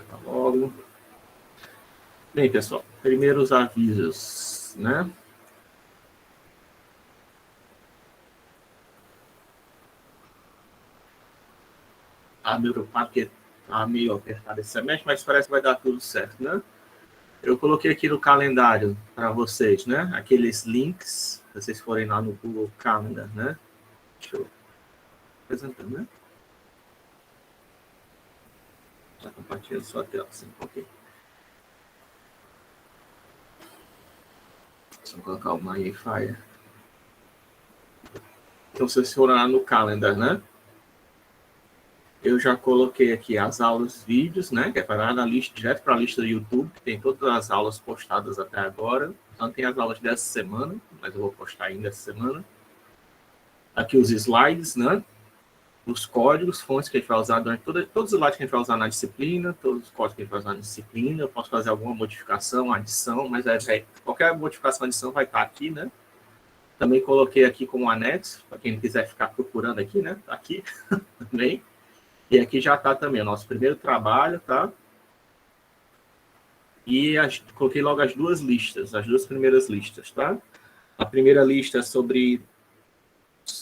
Tá logo. Bem, pessoal, primeiros avisos, né? Tá meio preocupado porque tá meio apertado esse semestre, mas parece que vai dar tudo certo, né? Eu coloquei aqui no calendário para vocês, né? Aqueles links, se vocês forem lá no Google Calendar, né? Deixa eu apresentar, né? Tá compartilhando sua tela, assim, ok. Deixa eu colocar o MyFire. Então, se vocês forem lá no Calendar, né? Eu já coloquei aqui as aulas vídeos, né? Que é para na lista, direto para a lista do YouTube, que tem todas as aulas postadas até agora. Então tem as aulas dessa semana, mas eu vou postar ainda essa semana. Aqui os slides, né? Os códigos, fontes que a gente vai usar durante todos os slides que a gente vai usar na disciplina, todos os códigos que a gente vai usar na disciplina. Eu posso fazer alguma modificação, adição, mas qualquer modificação, adição vai estar aqui, né? Também coloquei aqui como anexo, para quem quiser ficar procurando aqui, né? Tá aqui também. E aqui já está também o nosso primeiro trabalho, tá? E coloquei logo as duas listas, as duas primeiras listas, tá? A primeira lista é sobre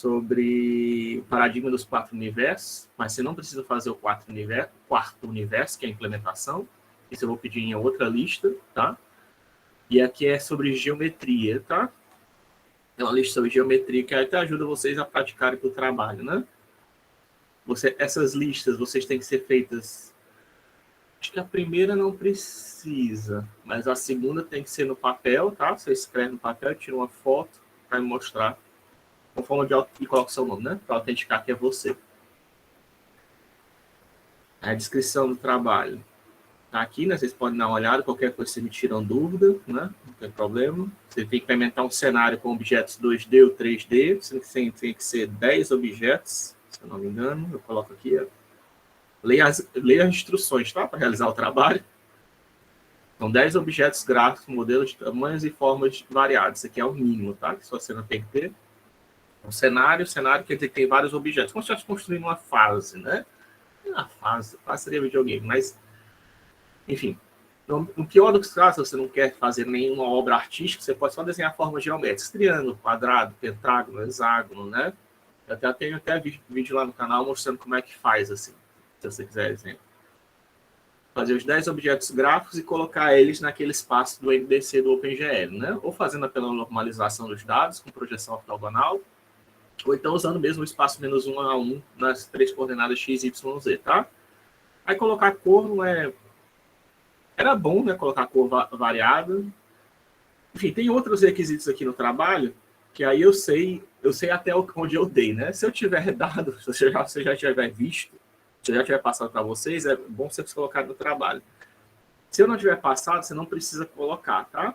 o paradigma dos 4 universos, mas você não precisa fazer o quarto universo, que é a implementação. Isso eu vou pedir em outra lista, tá? E aqui é sobre geometria, tá? É uma lista sobre geometria que até ajuda vocês a praticarem para o trabalho, né? Essas listas, vocês têm que ser feitas. Acho que a primeira não precisa, mas a segunda tem que ser no papel, tá? Você escreve no papel, tira uma foto para me mostrar, com forma e coloca o seu nome, né? Para autenticar que é você. A descrição do trabalho tá aqui, né? Vocês podem dar uma olhada, qualquer coisa vocês me tiram dúvida, né? Não tem problema. Você tem que implementar um cenário com objetos 2D ou 3D, tem que ser 10 objetos, se eu não me engano. Eu coloco aqui, leia as instruções, tá? Para realizar o trabalho. São 10 objetos gráficos, modelos de tamanhos e formas variados. Isso aqui é o mínimo, tá? Que sua cena tem que ter. Um cenário quer dizer que tem vários objetos. Como se estivesse construindo uma fase, né? Uma fase seria videogame, mas... Enfim, no pior dos casos, você não quer fazer nenhuma obra artística, você pode só desenhar formas geométricas. Triângulo, quadrado, pentágono, hexágono, né? Eu tenho vídeo lá no canal mostrando como é que faz, assim, se você quiser exemplo. Fazer os 10 objetos gráficos e colocar eles naquele espaço do MDC do OpenGL, né? Ou fazendo pela normalização dos dados com projeção ortogonal, ou então usando mesmo o espaço -1 a 1 nas 3 coordenadas x, y, z, tá? Aí colocar cor não é... Era bom, né? Colocar cor variada. Enfim, tem outros requisitos aqui no trabalho que aí eu sei até onde eu dei, né? Se eu tiver dado, se você já tiver visto, se eu já tiver passado para vocês, é bom vocês colocarem no trabalho. Se eu não tiver passado, você não precisa colocar, tá?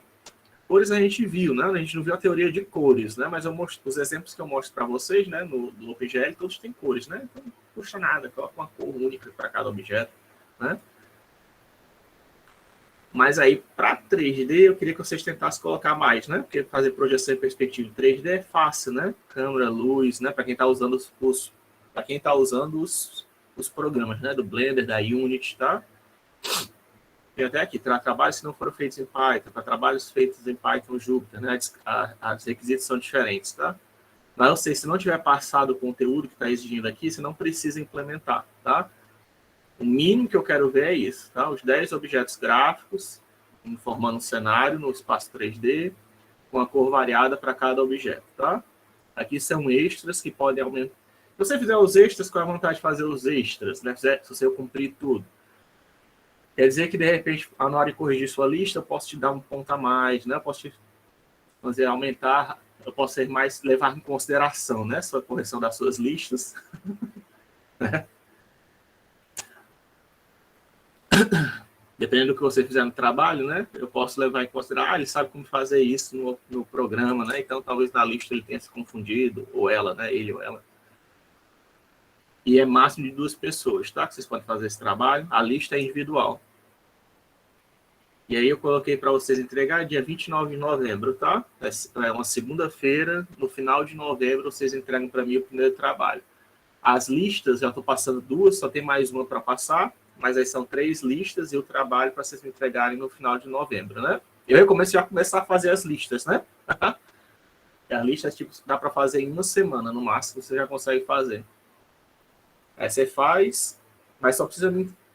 Cores a gente viu, né? A gente não viu a teoria de cores, né? Mas os exemplos que eu mostro para vocês, né? No OpenGL, todos têm cores, né? Então não custa nada, coloca uma cor única para cada objeto, né? Mas aí, para 3D, eu queria que vocês tentassem colocar mais, né? Porque fazer projeção em perspectiva em 3D é fácil, né? Câmera, luz, né? Para quem está usando os programas, né? Do Blender, da Unity, tá? Tem até aqui, trabalhos que não foram feitos em Python, para trabalhos feitos em Python Jupyter, né? Os requisitos são diferentes, tá? Mas eu sei, se não tiver passado o conteúdo que está exigindo aqui, você não precisa implementar, tá? O mínimo que eu quero ver é isso, tá? Os 10 objetos gráficos, formando um cenário no espaço 3D, com a cor variada para cada objeto, tá? Aqui são extras que podem aumentar. Se você fizer os extras, qual é a vontade de fazer os extras, né? Se você cumprir tudo. Quer dizer que, de repente, na hora de corrigir sua lista, eu posso te dar um ponto a mais, né? Eu posso te fazer aumentar, eu posso ser mais, levar em consideração, né? Sua correção das suas listas. Dependendo do que você fizer no trabalho, né? Eu posso levar em consideração, ele sabe como fazer isso no programa, né? Então, talvez na lista ele tenha se confundido, ou ela, né? Ele ou ela. E é máximo de 2 pessoas, tá? Que vocês podem fazer esse trabalho. A lista é individual. E aí eu coloquei para vocês entregar dia 29 de novembro, tá? É uma segunda-feira, no final de novembro, vocês entregam para mim o primeiro trabalho. As listas, já estou passando 2, só tem mais uma para passar, Mas aí são 3 listas e o trabalho para vocês me entregarem no final de novembro, né? Eu recomendo já começar a fazer as listas, né? E a lista, tipo, dá para fazer em uma semana, no máximo, você já consegue fazer. Aí você faz, mas só precisa...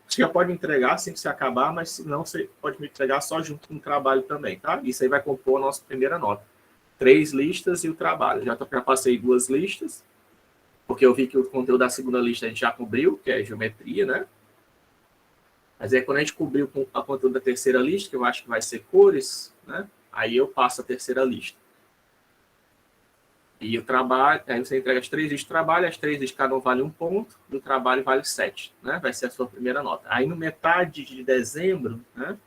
Você já pode entregar assim que você acabar, mas se não, você pode me entregar só junto com o trabalho também, tá? Isso aí vai compor a nossa primeira nota. 3 listas e o trabalho. Já passei 2 listas, porque eu vi que o conteúdo da segunda lista a gente já cobriu, que é geometria, né? Mas aí quando a gente cobriu com a conteúdo da terceira lista, que eu acho que vai ser cores, né? Aí eu passo a terceira lista. E o trabalho, aí você entrega as 3 listas de trabalho, as 3 listas cada um vale 1 ponto, e o trabalho vale 7, né? Vai ser a sua primeira nota. Aí no metade de dezembro, né?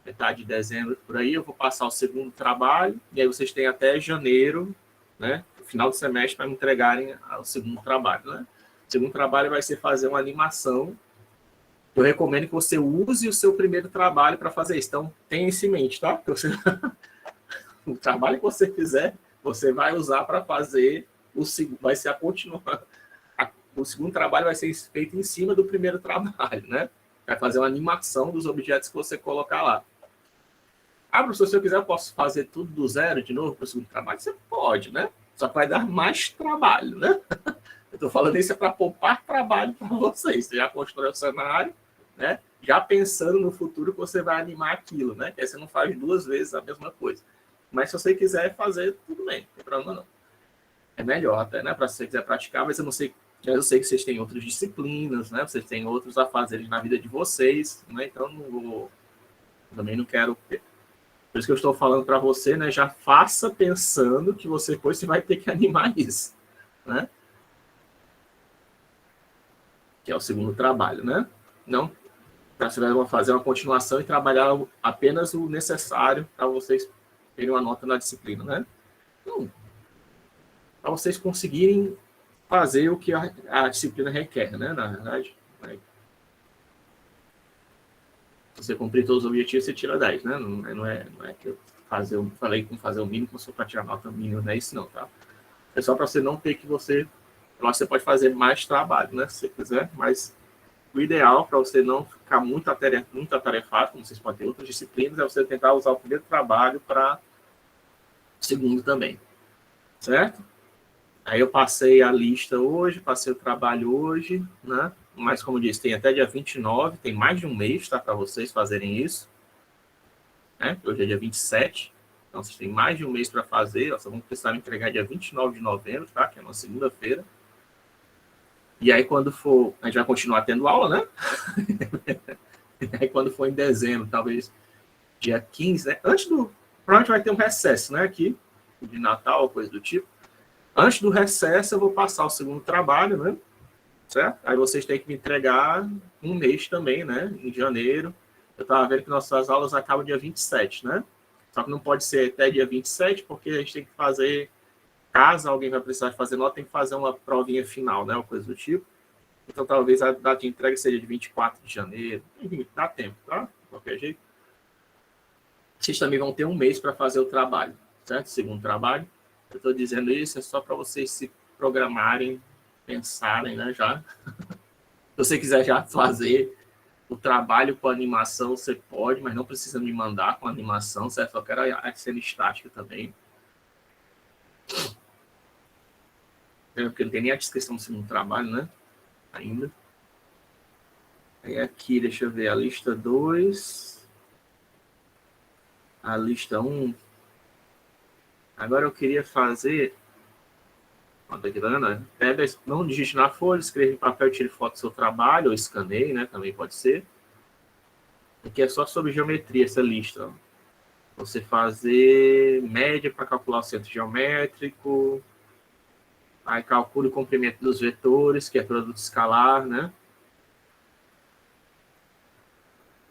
Metade de dezembro por aí, eu vou passar o segundo trabalho, e aí vocês têm até janeiro, né? Final do semestre para me entregarem o segundo trabalho, né? O segundo trabalho vai ser fazer uma animação. Eu recomendo que você use o seu primeiro trabalho para fazer isso. Então, tenha isso em mente, tá? O trabalho que você fizer, você vai usar para fazer o segundo, vai ser a continuação. O segundo trabalho vai ser feito em cima do primeiro trabalho, né? Vai fazer uma animação dos objetos que você colocar lá. Ah, professor, se eu quiser, eu posso fazer tudo do zero de novo para o segundo trabalho? Você pode, né? Só que vai dar mais trabalho, né? Eu estou falando isso para poupar trabalho para vocês. Você já constrói o cenário, né? Já pensando no futuro que você vai animar aquilo, né? Que aí você não faz 2 vezes a mesma coisa. Mas se você quiser fazer, tudo bem, não tem problema não. É melhor até, né? Para se você quiser praticar, mas eu sei que vocês têm outras disciplinas, né? Vocês têm outros afazeres na vida de vocês, né? Então também não quero. Por isso que eu estou falando para você, né? Já faça pensando que você depois vai ter que animar isso, né? Que é o segundo trabalho, né? Não, você vai fazer uma continuação e trabalhar apenas o necessário para vocês terem uma nota na disciplina, né? Então, para vocês conseguirem fazer o que a disciplina requer, né? Na verdade, né? Se você cumprir todos os objetivos, você tira 10, né? Não é que eu falei com fazer o mínimo só para tirar nota mínima, não é isso não, tá? É só para você não ter que você pode fazer mais trabalho, né? Se você quiser, mas o ideal para você não ficar muito atarefado, como vocês podem ter outras disciplinas, é você tentar usar o primeiro trabalho para o segundo também, certo? Aí eu passei a lista hoje, passei o trabalho hoje, né? Mas, como eu disse, tem até dia 29, tem mais de um mês, tá? Para vocês fazerem isso, né? Hoje é dia 27, então vocês têm mais de um mês para fazer. Nós vamos precisar entregar dia 29 de novembro, tá? Que é uma segunda-feira. E aí, quando for, a gente vai continuar tendo aula, né? Aí, quando for em dezembro, talvez dia 15, né? Provavelmente vai ter um recesso, né? Aqui, de Natal, coisa do tipo. Antes do recesso, eu vou passar o segundo trabalho, né? Certo? Aí vocês têm que me entregar um mês também, né? Em janeiro. Eu estava vendo que nossas aulas acabam dia 27, né? Só que não pode ser até dia 27, porque a gente tem que fazer, caso alguém vai precisar de fazer nota, tem que fazer uma provinha final, né? Ou coisa do tipo. Então, talvez a data de entrega seja de 24 de janeiro. Enfim, dá tempo, tá? De qualquer jeito. Vocês também vão ter um mês para fazer o trabalho, certo? Segundo trabalho. Eu estou dizendo isso só para vocês se programarem, pensarem, né? Já. Se você quiser já fazer o trabalho com animação, você pode, mas não precisa me mandar com animação, certo? Só quero a cena estática também. Porque não tem nem a descrição do segundo trabalho, né? Ainda. Aí aqui, deixa eu ver, a lista 2. A lista 1. Agora eu queria fazer... Não digite na folha, escreva em papel, tire foto do seu trabalho, ou escaneie, né? Também pode ser. Aqui é só sobre geometria, essa lista. Você fazer média para calcular o centro geométrico. Aí calcule o comprimento dos vetores, que é produto escalar, né?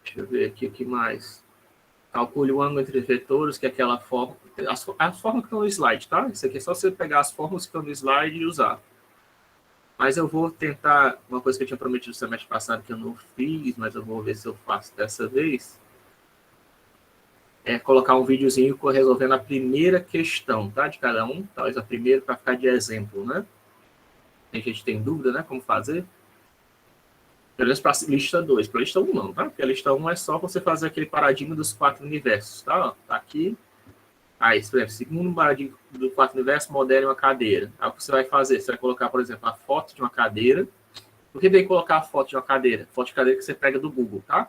Deixa eu ver aqui o que mais. Calcule o ângulo entre os vetores, que é aquela forma... As formas que estão no slide, tá? Isso aqui é só você pegar as formas que estão no slide e usar. Mas eu vou tentar... Uma coisa que eu tinha prometido no semestre passado que eu não fiz, mas eu vou ver se eu faço dessa vez. É colocar um videozinho resolvendo a primeira questão, tá? De cada um. Talvez a primeira para ficar de exemplo, né? Tem gente que tem dúvida, né? Como fazer. Pelo menos para a lista 2. Para a lista 1 não, tá? Porque a lista 1 é só você fazer aquele paradigma dos 4 universos, tá? Tá aqui. Aí, por exemplo, segundo paradigma do 4 universos, modele uma cadeira. Aí o que você vai fazer? Você vai colocar, por exemplo, a foto de uma cadeira. Por que tem que colocar a foto de uma cadeira? Foto de cadeira que você pega do Google, tá?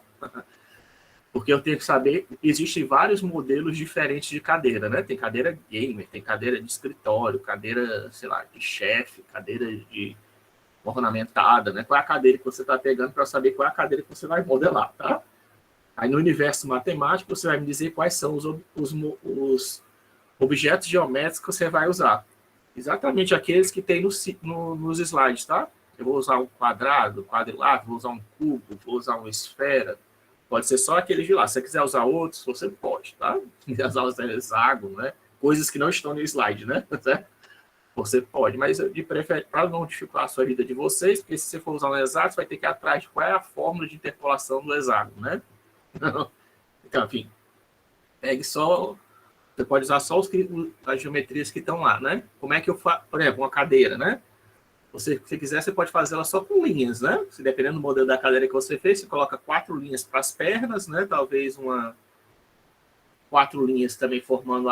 Porque eu tenho que saber, existem vários modelos diferentes de cadeira, né? Tem cadeira gamer, tem cadeira de escritório, cadeira, sei lá, de chefe, cadeira de ornamentada, né? Qual é a cadeira que você está pegando para saber qual é a cadeira que você vai modelar, tá? Aí no universo matemático você vai me dizer quais são os objetos geométricos que você vai usar. Exatamente aqueles que tem nos slides, tá? Eu vou usar um quadrado, quadrilátero, vou usar um cubo, vou usar uma esfera. Pode ser só aqueles de lá. Se você quiser usar outros, você pode, tá? Se quiser usar os hexágonos, né? Coisas que não estão no slide, né? Você pode, mas de preferência, para não dificultar a sua vida de vocês, porque se você for usar um hexágono, você vai ter que ir atrás de qual é a fórmula de interpolação do hexágono, né? Então, enfim, pegue só. Você pode usar só as geometrias que estão lá, né? Como é que eu faço? Por exemplo, uma cadeira, né? Se você quiser, você pode fazer ela só com linhas, né? Se dependendo do modelo da cadeira que você fez, você coloca 4 linhas para as pernas, né? Talvez 4 linhas também formando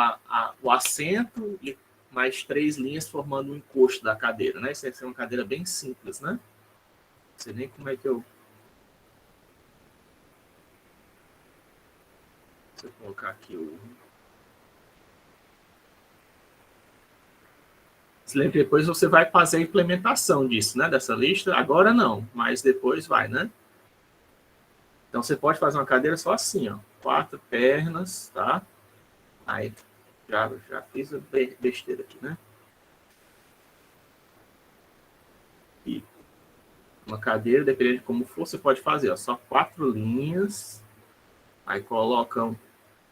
o assento e mais 3 linhas formando o encosto da cadeira, né? Isso é uma cadeira bem simples, né? Não sei nem como é que eu... Deixa eu colocar aqui o... Depois você vai fazer a implementação disso, né? Dessa lista. Agora não, mas depois vai, né? Então você pode fazer uma cadeira só assim, ó. 4 pernas, tá? Aí já fiz a besteira aqui, né? E uma cadeira, dependendo de como for, você pode fazer, ó, só 4 linhas. Aí colocam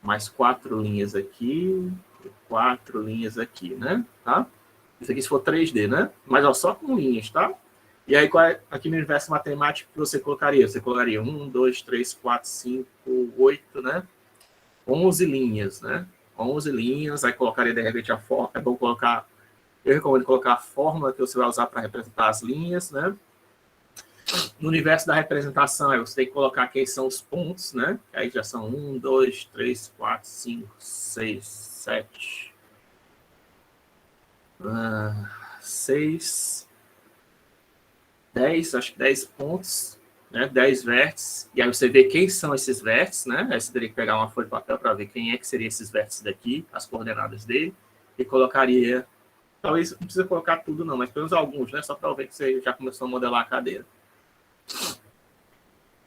mais 4 linhas aqui, 4 linhas aqui, né? Tá? Isso aqui se for 3D, né? Mas ó, só com linhas, tá? E aí, aqui no universo matemático que você colocaria? Você colocaria 1, 2, 3, 4, 5, 8, né? 11 linhas, né? 11 linhas, aí colocaria de repente a forma. É bom colocar, eu recomendo colocar a fórmula que você vai usar para representar as linhas, né? No universo da representação, aí você tem que colocar quem são os pontos, né? Aí já são 1, 2, 3, 4, 5, 6, 7... 6, 10, acho que 10 pontos, né? 10 vértices, e aí você vê quem são esses vértices, né? Aí você teria que pegar uma folha de papel para ver quem é que seriam esses vértices daqui, as coordenadas dele, e colocaria, talvez não precisa colocar tudo não, mas pelo menos alguns, né? Só para ver que você já começou a modelar a cadeira.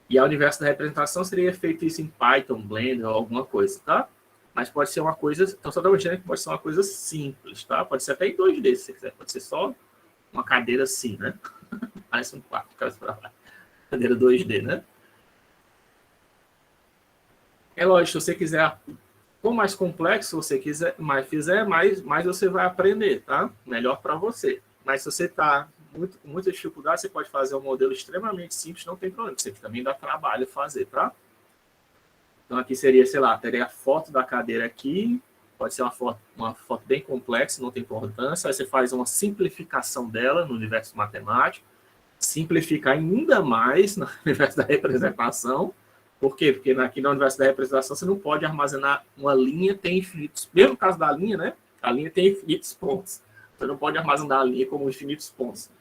E o universo da representação seria feito isso em Python, Blender ou alguma coisa, tá? Mas pode ser uma coisa, então só dá que pode ser uma coisa simples, tá? Pode ser até em 2D, se você quiser. Pode ser só uma cadeira assim, né? Parece um quarto, cadeira 2D, né? É lógico, se você quiser, quanto mais complexo você quiser, mais você vai aprender, tá? Melhor para você. Mas se você está com muita dificuldade, você pode fazer um modelo extremamente simples, não tem problema. Você também dá trabalho fazer, tá? Então, aqui seria, sei lá, teria a foto da cadeira aqui, pode ser uma foto bem complexa, não tem importância. Aí você faz uma simplificação dela no universo matemático, simplificar ainda mais no universo da representação. Por quê? Porque aqui no universo da representação você não pode armazenar uma linha, tem infinitos. Mesmo no caso da linha, né? A linha tem infinitos pontos. Você não pode armazenar a linha como infinitos pontos.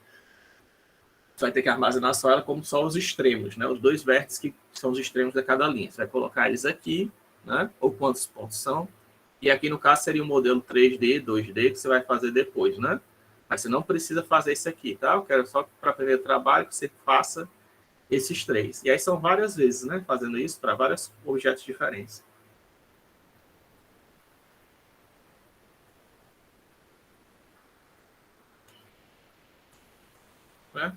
Você vai ter que armazenar só ela como só os extremos, né? Os 2 vértices que são os extremos de cada linha. Você vai colocar eles aqui, né? Ou quantos pontos são. E aqui, no caso, seria um modelo 3D, 2D, que você vai fazer depois, né? Mas você não precisa fazer isso aqui, tá? Eu quero só para aprender o trabalho que você faça esses 3. E aí são várias vezes, né? Fazendo isso para vários objetos diferentes. Né?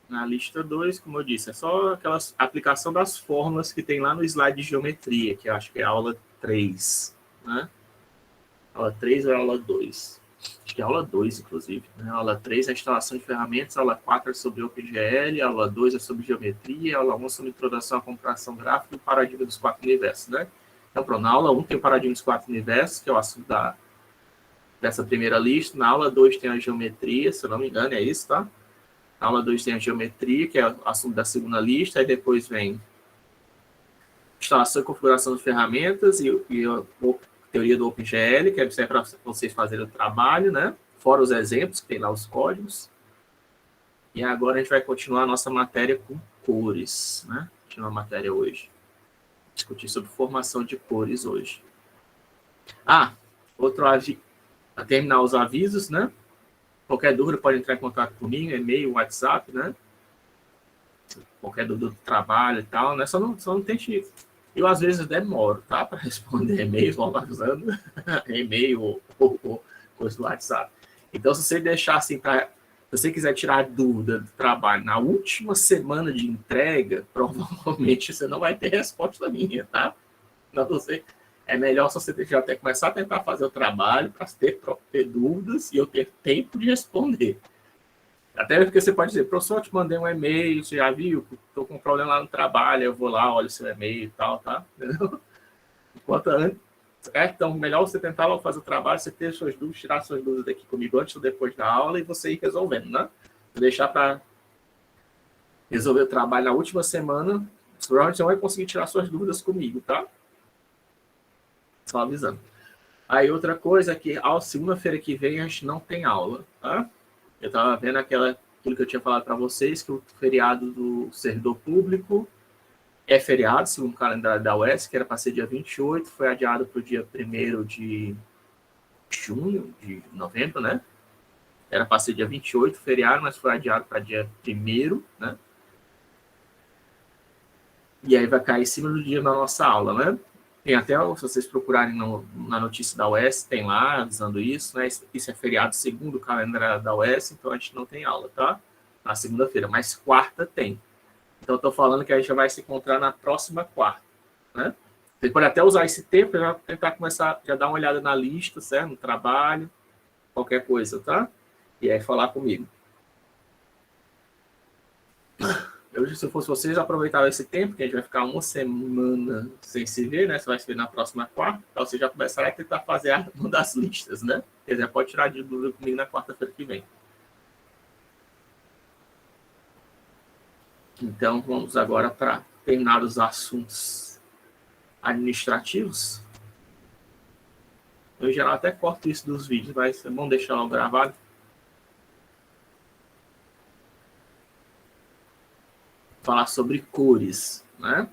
Na lista 2, como eu disse, é só aquela aplicação das fórmulas que tem lá no slide de geometria, que eu acho que é a aula 3. Né? Aula 3 ou aula 2? Acho que é aula 2, inclusive. Né? Aula 3 é a instalação de ferramentas, aula 4 é sobre OpenGL, aula 2 é sobre geometria, aula 1 é sobre introdução à computação gráfica e o paradigma dos 4 universos. Né? Então, pronto, na aula 1 tem o paradigma dos 4 universos, que é o assunto dessa primeira lista. Na aula 2 tem a geometria, se eu não me engano, é isso, tá? Na aula 2 tem a geometria, que é o assunto da segunda lista, aí depois vem instalação e configuração de ferramentas e a teoria do OpenGL, que é para vocês fazerem o trabalho, né? Fora os exemplos, que tem lá os códigos. E agora a gente vai continuar a nossa matéria com cores, né? Tinha uma matéria hoje. Discutir sobre formação de cores hoje. Outro aviso, para terminar os avisos, né? Qualquer dúvida pode entrar em contato comigo, e-mail, WhatsApp, né? Qualquer dúvida do trabalho e tal, né? Só não tente. Eu, às vezes, demoro, tá? Para responder e-mails, logo avisando, e-mail ou coisa do WhatsApp. Então, se você deixar assim, se você quiser tirar dúvida do trabalho na última semana de entrega, provavelmente você não vai ter resposta minha, tá? Não, você. É melhor só você já até começar a tentar fazer o trabalho para ter dúvidas e eu ter tempo de responder. Até porque você pode dizer, professor, eu te mandei um e-mail, você já viu, estou com um problema lá no trabalho, eu vou lá, olho o seu e-mail e tal, tá? Enquanto antes, então, melhor você tentar logo fazer o trabalho, você ter suas dúvidas, tirar suas dúvidas aqui comigo antes ou depois da aula e você ir resolvendo, né? Deixar para resolver o trabalho na última semana, provavelmente você não vai conseguir tirar suas dúvidas comigo, tá? Só avisando. Aí outra coisa é que a segunda-feira que vem a gente não tem aula, tá? Eu estava vendo aquilo que eu tinha falado para vocês, que o feriado do servidor público é feriado, segundo o calendário da UES, que era para ser dia 28, foi adiado para o dia 1º de junho, de novembro, né? Era para ser dia 28, feriado, mas foi adiado para dia 1º, né? E aí vai cair em cima do dia da nossa aula, né? Tem até, se vocês procurarem na notícia da UES, tem lá avisando isso, né? Isso é feriado segundo o calendário da UES, então a gente não tem aula, tá? Na segunda-feira, mas quarta tem. Então eu tô falando que a gente vai se encontrar na próxima quarta, né? Você pode até usar esse tempo para tentar começar, já dar uma olhada na lista, certo? No trabalho, qualquer coisa, tá? E aí falar comigo. Se eu fosse vocês, eu aproveitava esse tempo, que a gente vai ficar uma semana sem se ver, né? Você vai se ver na próxima quarta, então você já começará a tentar fazer uma das listas, né? Você já pode tirar de dúvida comigo na quarta-feira que vem. Então, vamos agora para terminar os assuntos administrativos. Eu, em geral, até corto isso dos vídeos, mas é bom deixar logo gravado. Falar sobre cores, né?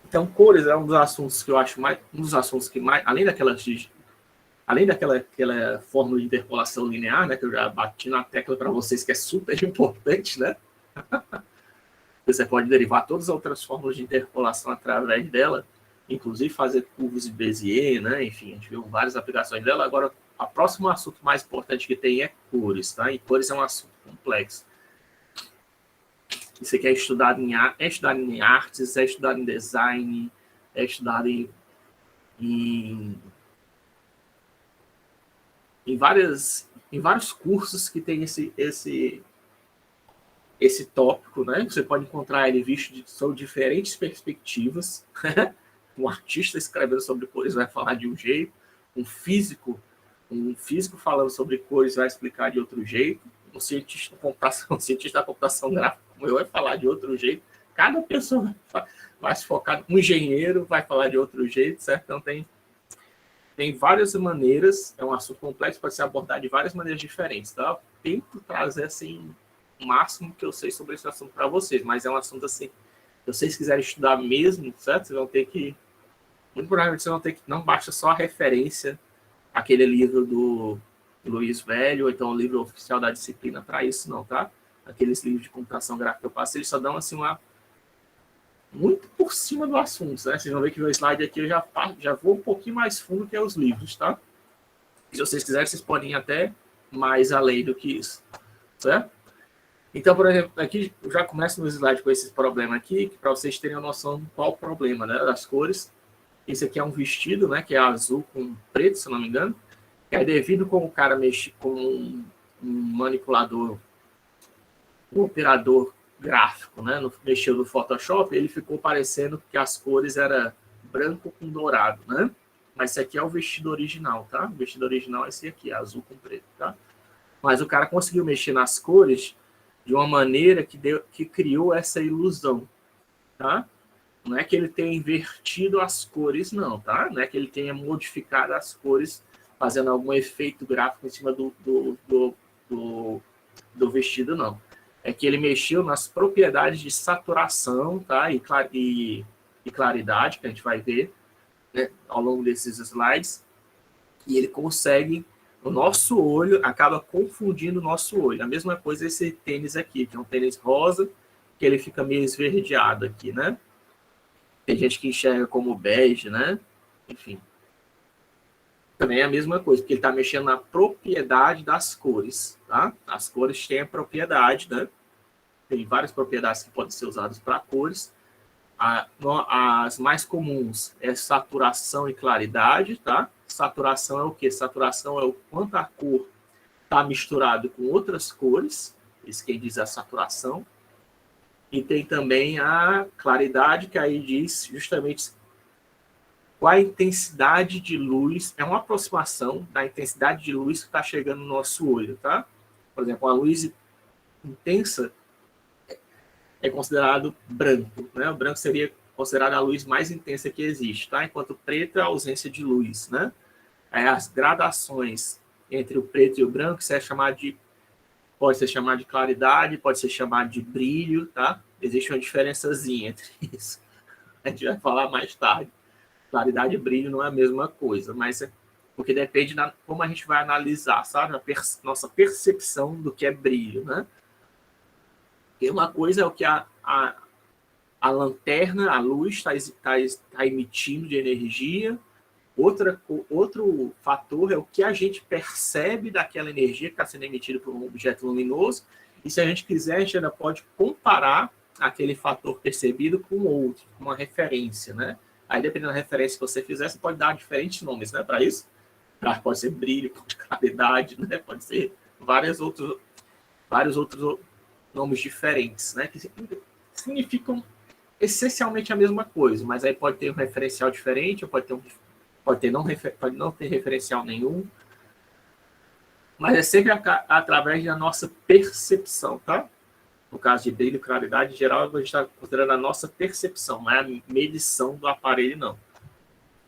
Então, cores é um dos assuntos que eu acho mais, um dos assuntos que mais, além daquela fórmula de interpolação linear, né, que eu já bati na tecla para vocês que é super importante, né? Você pode derivar todas as outras fórmulas de interpolação através dela, inclusive fazer curvas de Bézier, né? Enfim, a gente viu várias aplicações dela. Agora, o próximo assunto mais importante que tem é cores, tá? E cores é um assunto complexo. Isso aqui é estudado em artes, é estudado em design, é estudado em vários cursos que tem esse tópico, né? Você pode encontrar ele visto sob diferentes perspectivas. Um artista escrevendo sobre cores vai falar de um jeito, um físico falando sobre cores vai explicar de outro jeito, um cientista da computação gráfica como eu vai falar de outro jeito. Cada pessoa vai se focar, um engenheiro vai falar de outro jeito, certo? Então tem várias maneiras, é um assunto complexo, pode ser abordado de várias maneiras diferentes, tá? Eu tento trazer assim o máximo que eu sei sobre esse assunto para vocês, mas é um assunto assim, se vocês quiserem estudar mesmo, certo? Vocês vão ter que, muito provavelmente vocês vão ter que, não basta só a referência, aquele livro do Luiz Velho, ou então o livro oficial da disciplina para isso, não, tá? Aqueles livros de computação gráfica que eu passo, eles só dão assim muito por cima do assunto, né? Vocês vão ver que o slide aqui eu já vou um pouquinho mais fundo que os livros, tá? Se vocês quiserem, vocês podem ir até mais além do que isso, certo? Então, por exemplo, aqui eu já começo no slide com esse problema aqui, para vocês terem a noção de qual o problema, né, das cores. Esse aqui é um vestido, né, que é azul com preto, se não me engano. E aí, devido com o cara mexe com um manipulador, um operador gráfico, né, mexeu no Photoshop, ele ficou parecendo que as cores eram branco com dourado, né? Mas esse aqui é o vestido original, tá? O vestido original é esse aqui, azul com preto, tá? Mas o cara conseguiu mexer nas cores de uma maneira que criou essa ilusão, tá? Não é que ele tenha invertido as cores, não, tá? Não é que ele tenha modificado as cores, fazendo algum efeito gráfico em cima do vestido, não. É que ele mexeu nas propriedades de saturação, tá? E claridade, que a gente vai ver, né, ao longo desses slides. E ele consegue, o nosso olho acaba confundindo o nosso olho. A mesma coisa esse tênis aqui, que é um tênis rosa, que ele fica meio esverdeado aqui, né? Tem gente que enxerga como bege, né? Enfim. Também é a mesma coisa, porque ele está mexendo na propriedade das cores, tá? As cores têm a propriedade, né? Tem várias propriedades que podem ser usadas para cores. As mais comuns é saturação e claridade, tá? Saturação é o quê? Saturação é o quanto a cor está misturado com outras cores, isso quem diz a saturação. E tem também a claridade, que aí diz justamente qual a intensidade de luz, é uma aproximação da intensidade de luz que está chegando no nosso olho, tá? Por exemplo, a luz intensa é considerado branco, né? O branco seria considerado a luz mais intensa que existe, tá? Enquanto o preto é a ausência de luz, né? Aí as gradações entre o preto e o branco pode ser chamado de claridade, pode ser chamado de brilho, tá? Existe uma diferençazinha entre isso. A gente vai falar mais tarde. Claridade e brilho não é a mesma coisa, mas porque depende de como a gente vai analisar, sabe? Nossa percepção do que é brilho, né? Porque uma coisa é o que a lanterna, a luz está emitindo de energia. Outro fator é o que a gente percebe daquela energia que está sendo emitida por um objeto luminoso. E se a gente quiser, a gente ainda pode comparar aquele fator percebido com outro, com uma referência, né? Aí, dependendo da referência que você fizer, você pode dar diferentes nomes, né, para isso. Pode ser brilho, pode claridade, né? Pode ser vários outros nomes diferentes, né? Que significam essencialmente a mesma coisa, mas aí pode ter um referencial diferente, ou pode não ter referencial nenhum, mas é sempre através da nossa percepção, tá? No caso de brilho e claridade, em geral, a gente está considerando a nossa percepção, não é a medição do aparelho, não.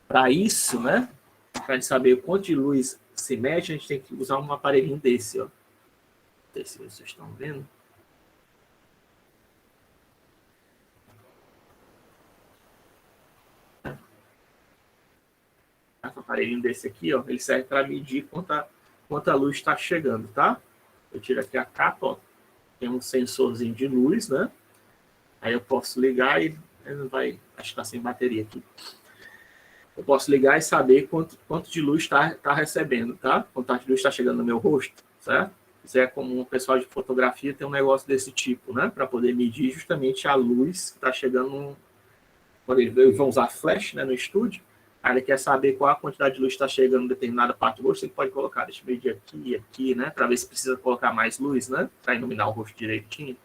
Para isso, né, para a gente saber o quanto de luz se mete, a gente tem que usar um aparelhinho desse, ó. Não sei se vocês estão vendo. Um aparelhinho desse aqui, ó, ele serve para medir quanta luz está chegando, tá? Eu tiro aqui a capa, ó, tem um sensorzinho de luz, né? Aí eu posso ligar e ele vai, acho que está sem bateria aqui. Eu posso ligar e saber quanto de luz está recebendo, tá? Quanto de luz está chegando no meu rosto, certo? Isso é como o pessoal de fotografia tem um negócio desse tipo, né? Para poder medir justamente a luz que está chegando. Quando eles vão usar flash, né, no estúdio, aí ele quer saber qual a quantidade de luz está chegando em determinada parte do rosto, ele pode colocar, deixa eu medir aqui e aqui, né? Para ver se precisa colocar mais luz, né? Para iluminar o rosto direitinho.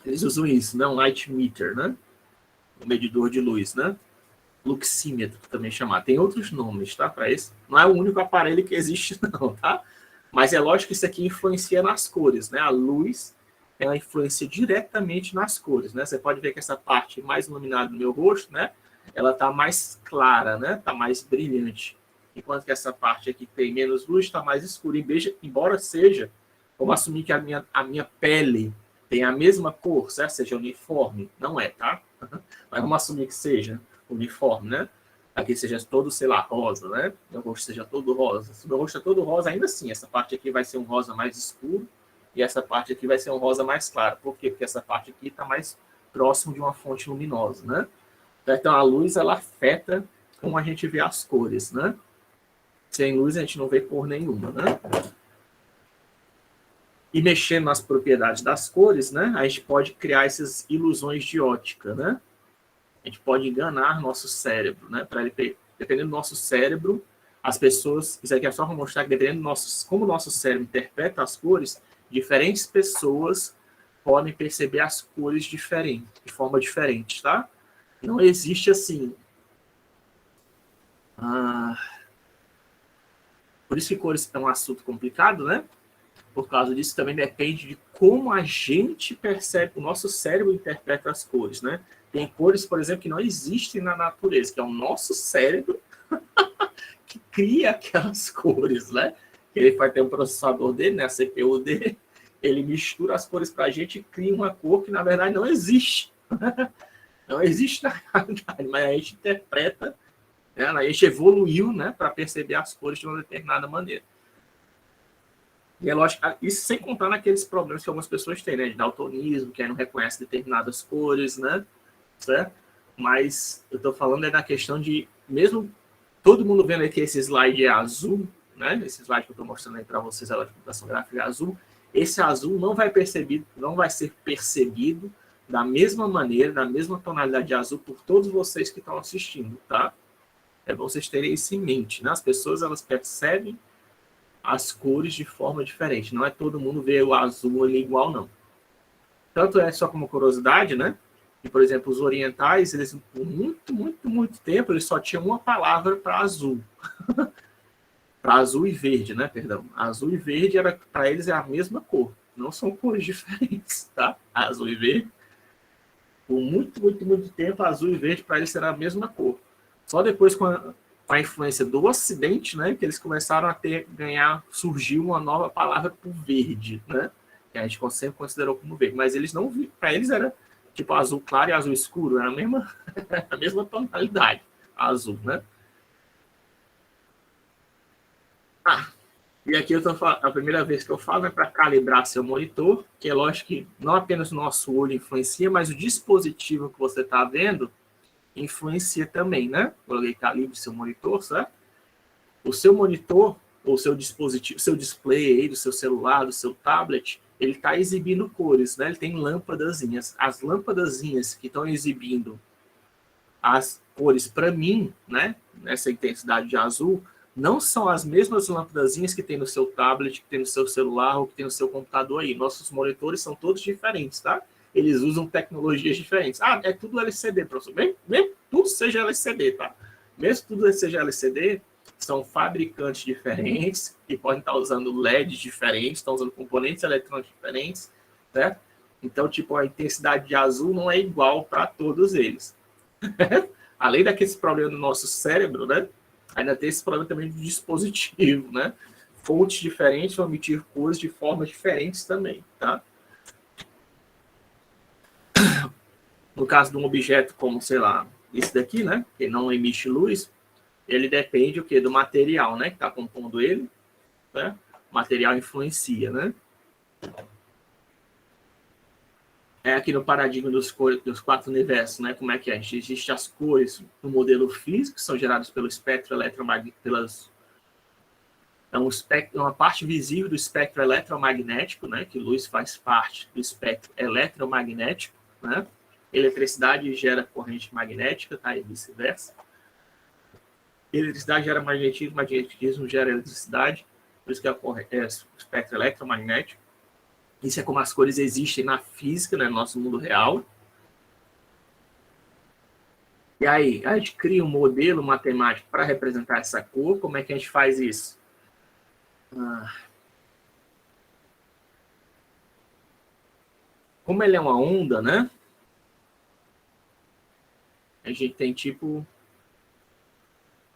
Eles usam isso, né? Um light meter, né? Um medidor de luz, né? Luxímetro, também chamado. Tem outros nomes, tá? Para isso. Não é o único aparelho que existe, não, tá? Mas é lógico que isso aqui influencia nas cores, né? A luz, ela influencia diretamente nas cores, né? Você pode ver que essa parte mais iluminada do meu rosto, né? Ela tá mais clara, né? Tá mais brilhante. Enquanto que essa parte aqui que tem menos luz está mais escura. Embora seja, vamos assumir que a minha pele tem a mesma cor, certo? Seja uniforme. Não é, tá? Mas vamos assumir que seja uniforme, né? Aqui seja todo, sei lá, rosa, né? Meu rosto seja todo rosa. Se meu rosto é todo rosa, ainda assim, essa parte aqui vai ser um rosa mais escuro e essa parte aqui vai ser um rosa mais claro. Por quê? Porque essa parte aqui está mais próximo de uma fonte luminosa, né? Então, a luz, ela afeta como a gente vê as cores, né? Sem luz, a gente não vê cor nenhuma, né? E mexendo nas propriedades das cores, né? A gente pode criar essas ilusões de ótica, né? A gente pode enganar nosso cérebro, né? Dependendo do nosso cérebro, as pessoas... Isso aqui é só para mostrar que dependendo como o nosso cérebro interpreta as cores, diferentes pessoas podem perceber as cores diferentes, de forma diferente, tá? Não existe assim... Por isso que cores é um assunto complicado, né? Por causa disso também depende de como a gente percebe, o nosso cérebro interpreta as cores, né? Tem cores, por exemplo, que não existem na natureza, que é o nosso cérebro que cria aquelas cores, né? Ele vai ter um processador dele, né? A CPU dele, ele mistura as cores para a gente e cria uma cor que, na verdade, não existe. Não existe na realidade, mas a gente interpreta, né? A gente evoluiu, né? Para perceber as cores de uma determinada maneira. E é lógico, isso sem contar naqueles problemas que algumas pessoas têm, né? De daltonismo, que aí não reconhece determinadas cores, né? Certo? Mas eu estou falando da questão de, mesmo todo mundo vendo aqui esse slide é azul, né? Esse slide que eu estou mostrando aí para vocês, a computação gráfica é azul. Esse azul não vai ser percebido da mesma maneira, da mesma tonalidade de azul por todos vocês que estão assistindo, tá? É bom vocês terem isso em mente, né? As pessoas, elas percebem as cores de forma diferente. Não é todo mundo vê o azul ali igual, não. Tanto é só como curiosidade, né? E, por exemplo, os orientais, eles, por muito tempo, eles só tinham uma palavra para azul. Para azul e verde, né? Perdão. Azul e verde, para eles, é a mesma cor. Não são cores diferentes, tá? Azul e verde. Por muito tempo, azul e verde, para eles, será a mesma cor. Só depois, com a influência do Ocidente, né, que eles começaram a surgiu uma nova palavra para o verde, né? Que a gente sempre considerou como verde. Mas eles não viram, para eles era tipo azul claro e azul escuro, era a mesma tonalidade, azul, né? E aqui a primeira vez que eu falo é para calibrar seu monitor, que é lógico que não apenas o nosso olho influencia, mas o dispositivo que você está vendo influencia também, né? Coloquei calibre seu monitor, certo? O seu monitor, ou seu dispositivo, seu display aí, do seu celular, do seu tablet, ele está exibindo cores, né? Ele tem lâmpadazinhas. As lâmpadazinhas que estão exibindo as cores para mim, né? Nessa intensidade de azul, não são as mesmas lâmpadazinhas que tem no seu tablet, que tem no seu celular ou que tem no seu computador aí. Nossos monitores são todos diferentes, tá? Eles usam tecnologias diferentes. É tudo LCD, professor. Mesmo tudo seja LCD, tá? Mesmo tudo seja LCD, são fabricantes diferentes, que podem estar usando LEDs diferentes, estão usando componentes eletrônicos diferentes, certo? Então, tipo, a intensidade de azul não é igual para todos eles. Além daqueles problemas do nosso cérebro, né? Ainda tem esse problema também do dispositivo, né? Fontes diferentes vão emitir cores de formas diferentes também, tá? No caso de um objeto como, sei lá, esse daqui, né? Que não emite luz, ele depende o quê? Do material, né? Que está compondo ele, né? O material influencia, né? É aqui no paradigma dos quatro universos, né? Como é que é? Existem as cores no modelo físico, que são geradas pelo espectro eletromagnético, uma parte visível do espectro eletromagnético, né? Que luz faz parte do espectro eletromagnético, né? Eletricidade gera corrente magnética, tá? E vice-versa. Eletricidade gera magnetismo, magnetismo gera eletricidade, por isso que é o espectro eletromagnético. Isso é como as cores existem na física, né, no nosso mundo real. E aí, a gente cria um modelo matemático para representar essa cor. Como é que a gente faz isso? Como ele é uma onda, né? A gente tem tipo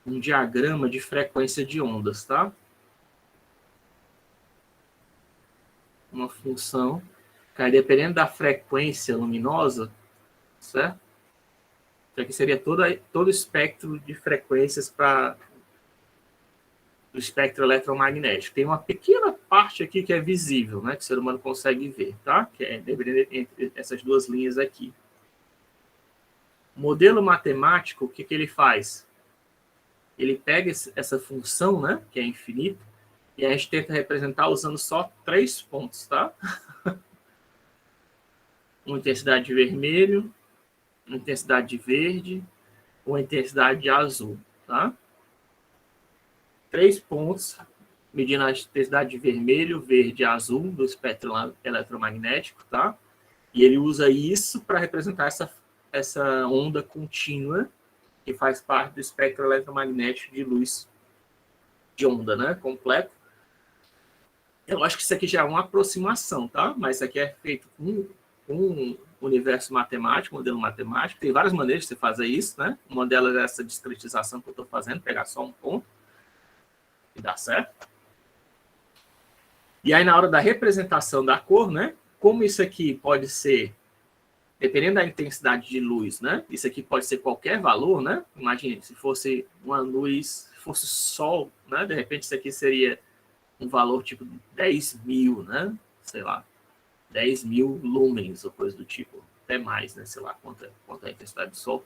um diagrama de frequência de ondas, tá? Uma função que aí, dependendo da frequência luminosa, certo? Isso aqui seria todo o espectro de frequências do espectro eletromagnético. Tem uma pequena parte aqui que é visível, né? Que o ser humano consegue ver, tá? Que é entre essas duas linhas aqui. O modelo matemático, o que ele faz? Ele pega essa função, né? Que é infinita, e a gente tenta representar usando só 3 pontos, tá? Uma intensidade de vermelho, uma intensidade de verde, uma intensidade de azul, tá? 3 pontos, medindo a intensidade de vermelho, verde e azul do espectro eletromagnético, tá? E ele usa isso para representar essa onda contínua que faz parte do espectro eletromagnético de luz. de onda, né, completo. Eu acho que isso aqui já é uma aproximação, tá? Mas isso aqui é feito com um universo matemático, modelo matemático. Tem várias maneiras de você fazer isso, né? Uma delas é essa discretização que eu estou fazendo, pegar só um ponto e dá certo. E aí, na hora da representação da cor, né? Como isso aqui pode ser, dependendo da intensidade de luz, né? Isso aqui pode ser qualquer valor, né? Imagine, se fosse uma luz, se fosse sol, né? De repente, isso aqui seria um valor tipo 10.000, né? Sei lá, 10.000 lumens ou coisa do tipo. Até mais, né? Sei lá quanto é a intensidade do sol.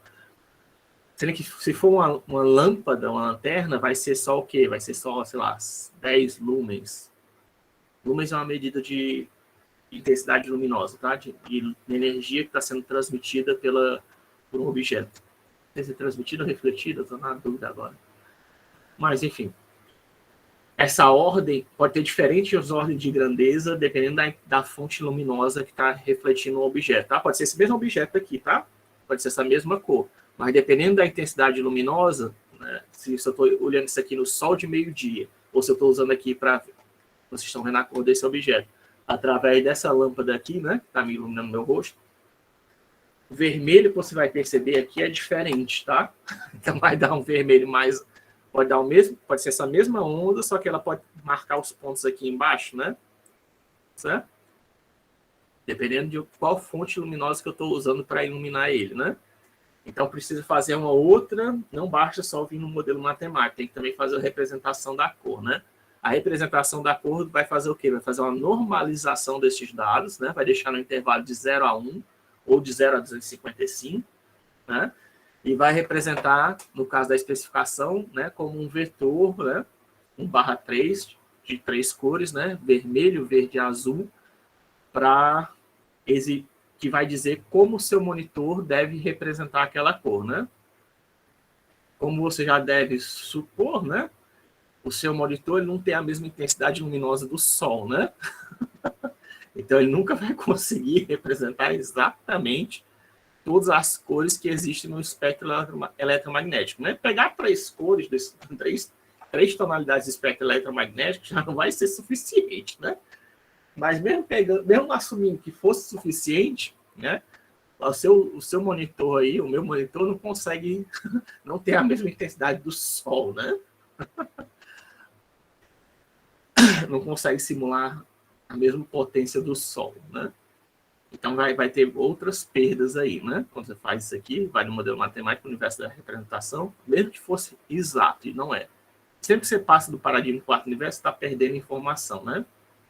Sendo que se for uma lâmpada, uma lanterna, vai ser só o quê? Vai ser só, sei lá, 10 lumens. Lumens é uma medida de intensidade luminosa, tá? De energia que está sendo transmitida por um objeto. Deve ser transmitida ou refletida? Estou na dúvida agora. Mas, enfim. Essa ordem pode ter diferentes ordens de grandeza, dependendo da fonte luminosa que está refletindo o objeto, tá? Pode ser esse mesmo objeto aqui, tá? Pode ser essa mesma cor. Mas dependendo da intensidade luminosa, né, se eu estou olhando isso aqui no sol de meio-dia, ou se eu estou usando aqui para... Vocês estão vendo a cor desse objeto. Através dessa lâmpada aqui, né? Que está me iluminando meu rosto. O vermelho que você vai perceber aqui é diferente, tá? Então vai dar um vermelho mais... Pode dar o mesmo, pode ser essa mesma onda, só que ela pode marcar os pontos aqui embaixo, né? Certo? Dependendo de qual fonte luminosa que eu estou usando para iluminar ele, né? Então, preciso fazer uma outra, não basta só vir no modelo matemático, tem que também fazer a representação da cor, né? A representação da cor vai fazer o quê? Vai fazer uma normalização desses dados, né? Vai deixar no intervalo de 0 a 1 ou de 0 a 255, né? E vai representar, no caso da especificação, né, como um vetor, né, 1/3, de 3 cores, né, vermelho, verde e azul, que vai dizer como o seu monitor deve representar aquela cor, né? Como você já deve supor, né, o seu monitor ele não tem a mesma intensidade luminosa do Sol, né? Então, ele nunca vai conseguir representar exatamente todas as cores que existem no espectro eletromagnético, né? Pegar 3 cores, três tonalidades de espectro eletromagnético já não vai ser suficiente, né? Mas mesmo assumindo que fosse suficiente, né? O seu monitor aí, o meu monitor não consegue, não tem a mesma intensidade do Sol, né? Não consegue simular a mesma potência do Sol, né? Então, vai ter outras perdas aí, né? Quando você faz isso aqui, vai no modelo matemático, universo da representação, mesmo que fosse exato, e não é. Sempre que você passa do paradigma do quarto universo, você está perdendo informação, né?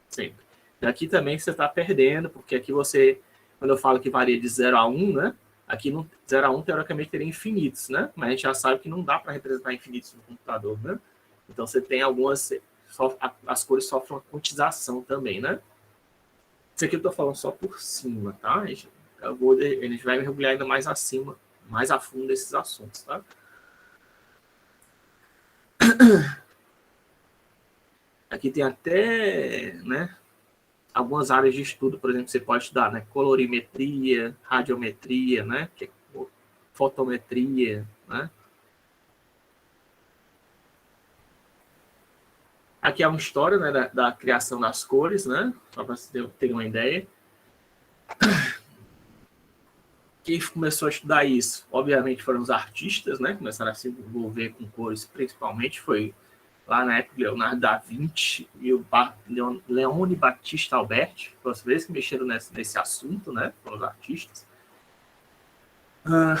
Sempre. E aqui também você está perdendo, porque aqui você, quando eu falo que varia de 0 a 1, né? Aqui no 0 a 1, teoricamente, teria infinitos, né? Mas a gente já sabe que não dá para representar infinitos no computador, né? Então, você tem algumas... As cores sofrem uma quantização também, né? Isso aqui eu estou falando só por cima, tá? A gente vai mergulhar ainda mais acima, mais a fundo desses assuntos, tá? Aqui tem até, né, algumas áreas de estudo, por exemplo, que você pode estudar, né? Colorimetria, radiometria, né? Fotometria, né? Aqui é uma história, né, da criação das cores, né? Só para você ter uma ideia. Quem começou a estudar isso, obviamente, foram os artistas, né? Começaram a se envolver com cores, principalmente foi lá na época Leonardo da Vinci e o Leone Battista Alberti, foram eles que mexeram nesse assunto, né? Foram os artistas.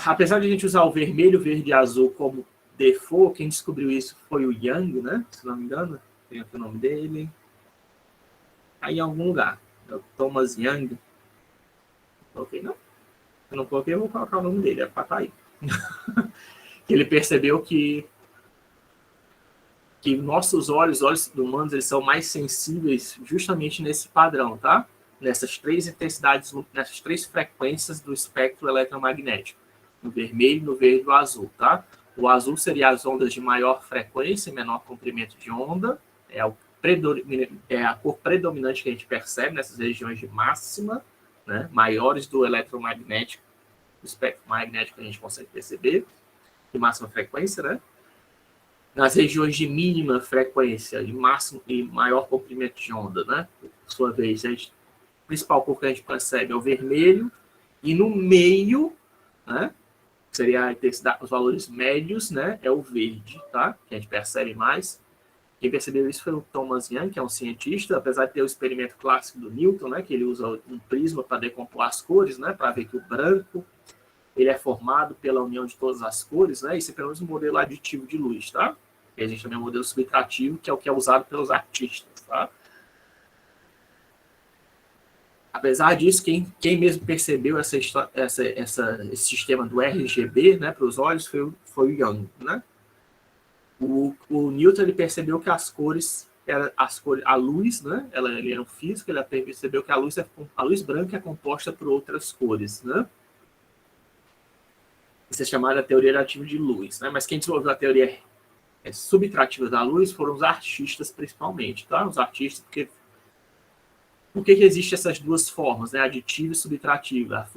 Apesar de a gente usar o vermelho, verde e azul como default, quem descobriu isso foi o Young, né? Se não me engano, tem aqui o nome dele. Aí em algum lugar. É o Thomas Young. Ok, não? Eu não coloquei, eu vou colocar o nome dele, é para estar aí. Ele percebeu que nossos olhos humanos, eles são mais sensíveis justamente nesse padrão, tá? Nessas 3 intensidades, nessas 3 frequências do espectro eletromagnético. No vermelho, no verde e no azul, tá? O azul seria as ondas de maior frequência e menor comprimento de onda. É a cor predominante que a gente percebe nessas regiões de máxima, né? Maiores do eletromagnético, do espectro magnético que a gente consegue perceber, de máxima frequência, né? nas regiões de mínima frequência e máximo e maior comprimento de onda, né? Por sua vez, o principal cor que a gente percebe é o vermelho, e no meio, né, seria a intensidade, os valores médios, né, é o verde, tá? Que a gente percebe mais. Quem percebeu isso foi o Thomas Young, que é um cientista, apesar de ter o experimento clássico do Newton, né, que ele usa um prisma para decompor as cores, né, para ver que o branco ele é formado pela união de todas as cores, né? Isso é pelo menos um modelo aditivo de luz, tá? E existe também o modelo subtrativo, que é o que é usado pelos artistas, tá? Apesar disso, quem mesmo percebeu esse sistema do RGB, né, para os olhos foi o Young, né? O Newton ele percebeu que as cores, a luz, né? Ele era um físico, ele percebeu que a luz branca é composta por outras cores, né? Isso é chamada teoria ativa de luz, né? Mas quem desenvolveu a teoria subtrativa da luz foram os artistas, principalmente, tá? Os artistas, porque por que existem essas duas formas, né? Aditiva e subtrativa.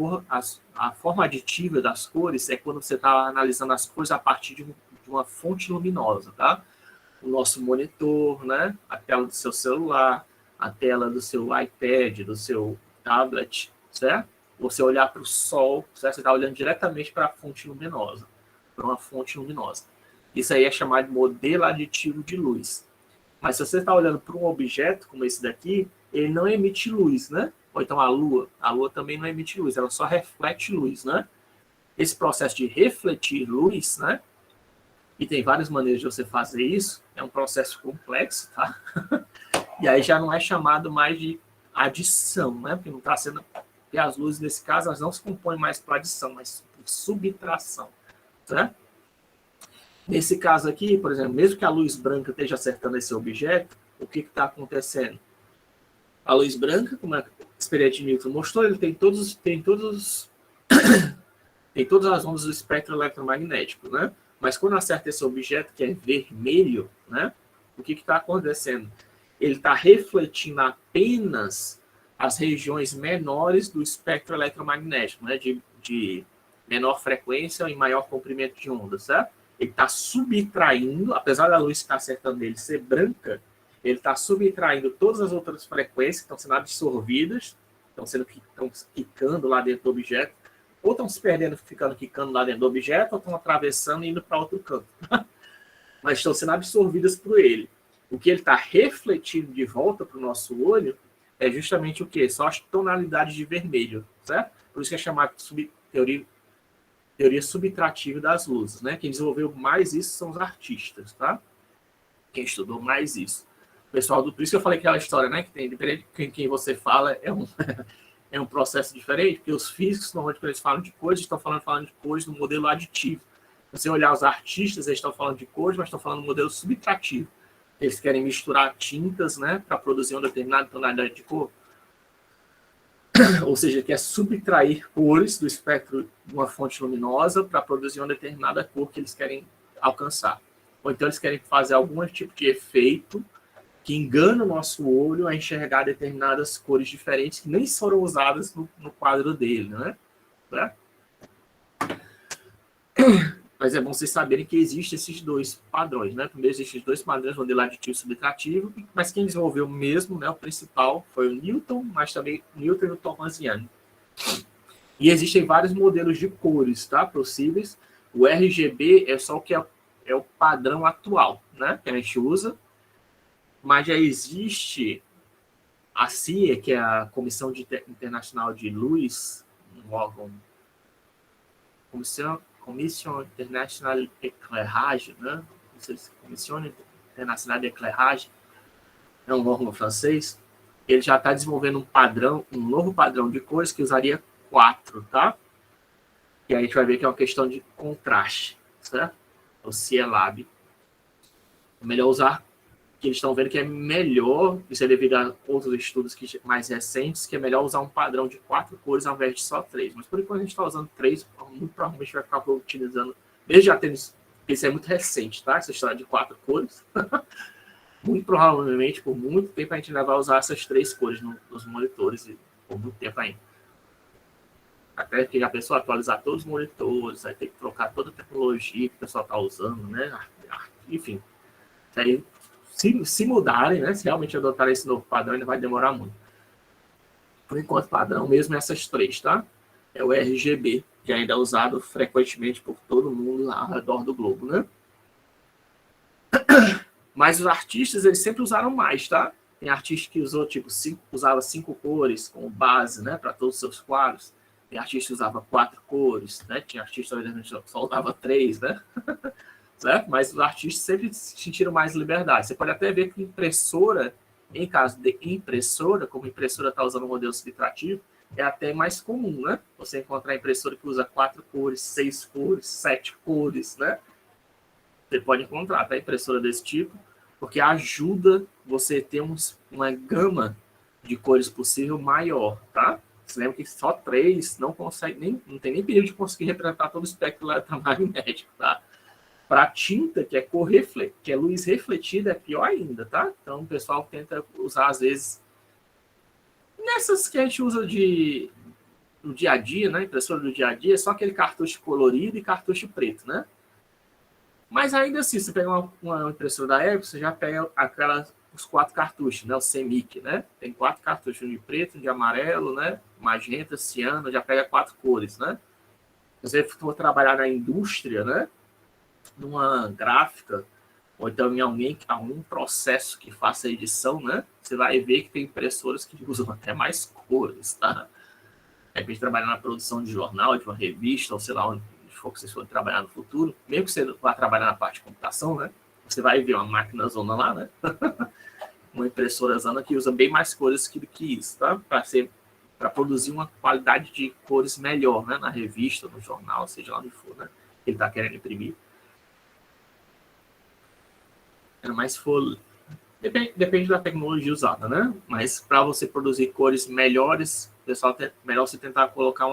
A forma aditiva das cores é quando você está analisando as cores a partir de uma fonte luminosa, tá? O nosso monitor, né? A tela do seu celular, a tela do seu iPad, do seu tablet, certo? Você olhar para o sol, certo? Você está olhando diretamente para a fonte luminosa, para uma fonte luminosa. Isso aí é chamado de modelo aditivo de luz. Mas se você está olhando para um objeto como esse daqui, ele não emite luz, né? Ou então a Lua também não emite luz, ela só reflete luz, né? Esse processo de refletir luz, né? E tem várias maneiras de você fazer isso, é um processo complexo, tá? E aí já não é chamado mais de adição, né? Porque não está sendo. Porque as luzes, nesse caso, elas não se compõem mais por adição, mas por subtração, né? Nesse caso aqui, por exemplo, mesmo que a luz branca esteja acertando esse objeto, o que está acontecendo? A luz branca, como a experiência de Newton mostrou, ele tem todas as ondas do espectro eletromagnético, né? Mas quando acerta esse objeto que é vermelho, né? O que está acontecendo? Ele está refletindo apenas as regiões menores do espectro eletromagnético, né? De menor frequência e maior comprimento de onda, certo? Ele está subtraindo, apesar da luz que está acertando ele ser branca, ele está subtraindo todas as outras frequências que estão sendo absorvidas, estão quicando lá dentro do objeto, ou estão se perdendo, ficando quicando lá dentro do objeto, ou estão atravessando e indo para outro canto. Mas estão sendo absorvidas por ele. O que ele está refletindo de volta para o nosso olho é justamente o quê? Só as tonalidades de vermelho, certo? Por isso que é chamado de teoria subtrativa das luzes, né? Quem desenvolveu mais isso são os artistas, tá? Quem estudou mais isso. O pessoal por isso que eu falei aquela história, né? Que tem, dependendo de quem você fala, é um processo diferente, porque os físicos, normalmente, quando eles falam de cores, estão falando de cores no modelo aditivo. Se você olhar os artistas, eles estão falando de cores, mas estão falando do modelo subtrativo. Eles querem misturar tintas, né, para produzir uma determinada tonalidade de cor. Ou seja, quer subtrair cores do espectro de uma fonte luminosa para produzir uma determinada cor que eles querem alcançar. Ou então eles querem fazer algum tipo de efeito que engana o nosso olho a enxergar determinadas cores diferentes que nem foram usadas no quadro dele, né? Mas é bom vocês saberem que existem esses dois padrões, né? Primeiro existem os dois padrões, modelo aditivo e subtrativo, mas quem desenvolveu mesmo, né, o principal, foi o Newton, mas também o Newton e o Thomas Young. E existem vários modelos de cores, tá? Possíveis. O RGB é só o que é o padrão atual, né? Que a gente usa. Mas já existe a CIA, que é a Comissão Internacional de Luz, um órgão, Commission Internationale d'Éclairage, né? Commission Internationale d'Éclairage, é um órgão francês. Ele já está desenvolvendo um novo padrão de cores que usaria 4, tá? E aí a gente vai ver que é uma questão de contraste, certo? O CIELAB. É melhor usar, que eles estão vendo que é melhor, isso é devido a outros estudos mais recentes, que é melhor usar um padrão de 4 cores ao invés de só 3. Mas por enquanto a gente está usando 3, muito provavelmente vai ficar utilizando, mesmo já tendo isso é muito recente, tá? Essa história de 4 cores. Muito provavelmente, por muito tempo, a gente ainda vai usar essas 3 cores nos monitores, e por muito tempo ainda. Até que a pessoa atualizar todos os monitores, vai ter que trocar toda a tecnologia que o pessoal está usando, né? enfim. Aí, se mudarem, né, se realmente adotarem esse novo padrão, ainda vai demorar muito. Por enquanto, padrão mesmo é essas três, tá? É o RGB, que ainda é usado frequentemente por todo mundo ao redor do globo, né? Mas os artistas, eles sempre usaram mais, tá? Tem artista que usou, tipo, usava 5 cores como base, né, para todos os seus quadros. Tem artista que usava 4 cores, né? Tinha artista que só usava 3, né? Certo? Mas os artistas sempre sentiram mais liberdade. Você pode até ver que impressora, em caso de impressora, como a impressora está usando um modelo subtrativo, é até mais comum, né? Você encontrar impressora que usa 4 cores, 6 cores, 7 cores, né? Você pode encontrar até impressora desse tipo, porque ajuda você a ter uma gama de cores possível maior, tá? Você lembra que só 3 não consegue, não tem nem perigo de conseguir representar todo o espectro eletromagnético, tá? Para tinta, que é que é luz refletida, é pior ainda, tá? Então o pessoal tenta usar, às vezes, nessas que a gente usa no dia a dia, né? Impressora do dia a dia, é só aquele cartucho colorido e cartucho preto, né? Mas ainda assim, você pega uma impressora da Epson, você já pega os 4 cartuchos, né? O CMYK, né? Tem 4 cartuchos, um de preto, um de amarelo, né? Magenta, ciano, já pega 4 cores, né? Se você for trabalhar na indústria, né? Numa gráfica, ou então em algum processo que faça edição, né? Você vai ver que tem impressoras que usam até mais cores, tá? De repente, trabalhar na produção de jornal, de uma revista, ou sei lá, onde for que vocês forem trabalhar no futuro, mesmo que você vá trabalhar na parte de computação, né? Você vai ver uma máquina zona lá, né? Uma impressora zona que usa bem mais cores que isso, tá? Para produzir uma qualidade de cores melhor, né? Na revista, no jornal, seja lá onde for, né? Ele está querendo imprimir. Mas se for... Depende da tecnologia usada, né? Mas para você produzir cores melhores, pessoal, melhor você tentar colocar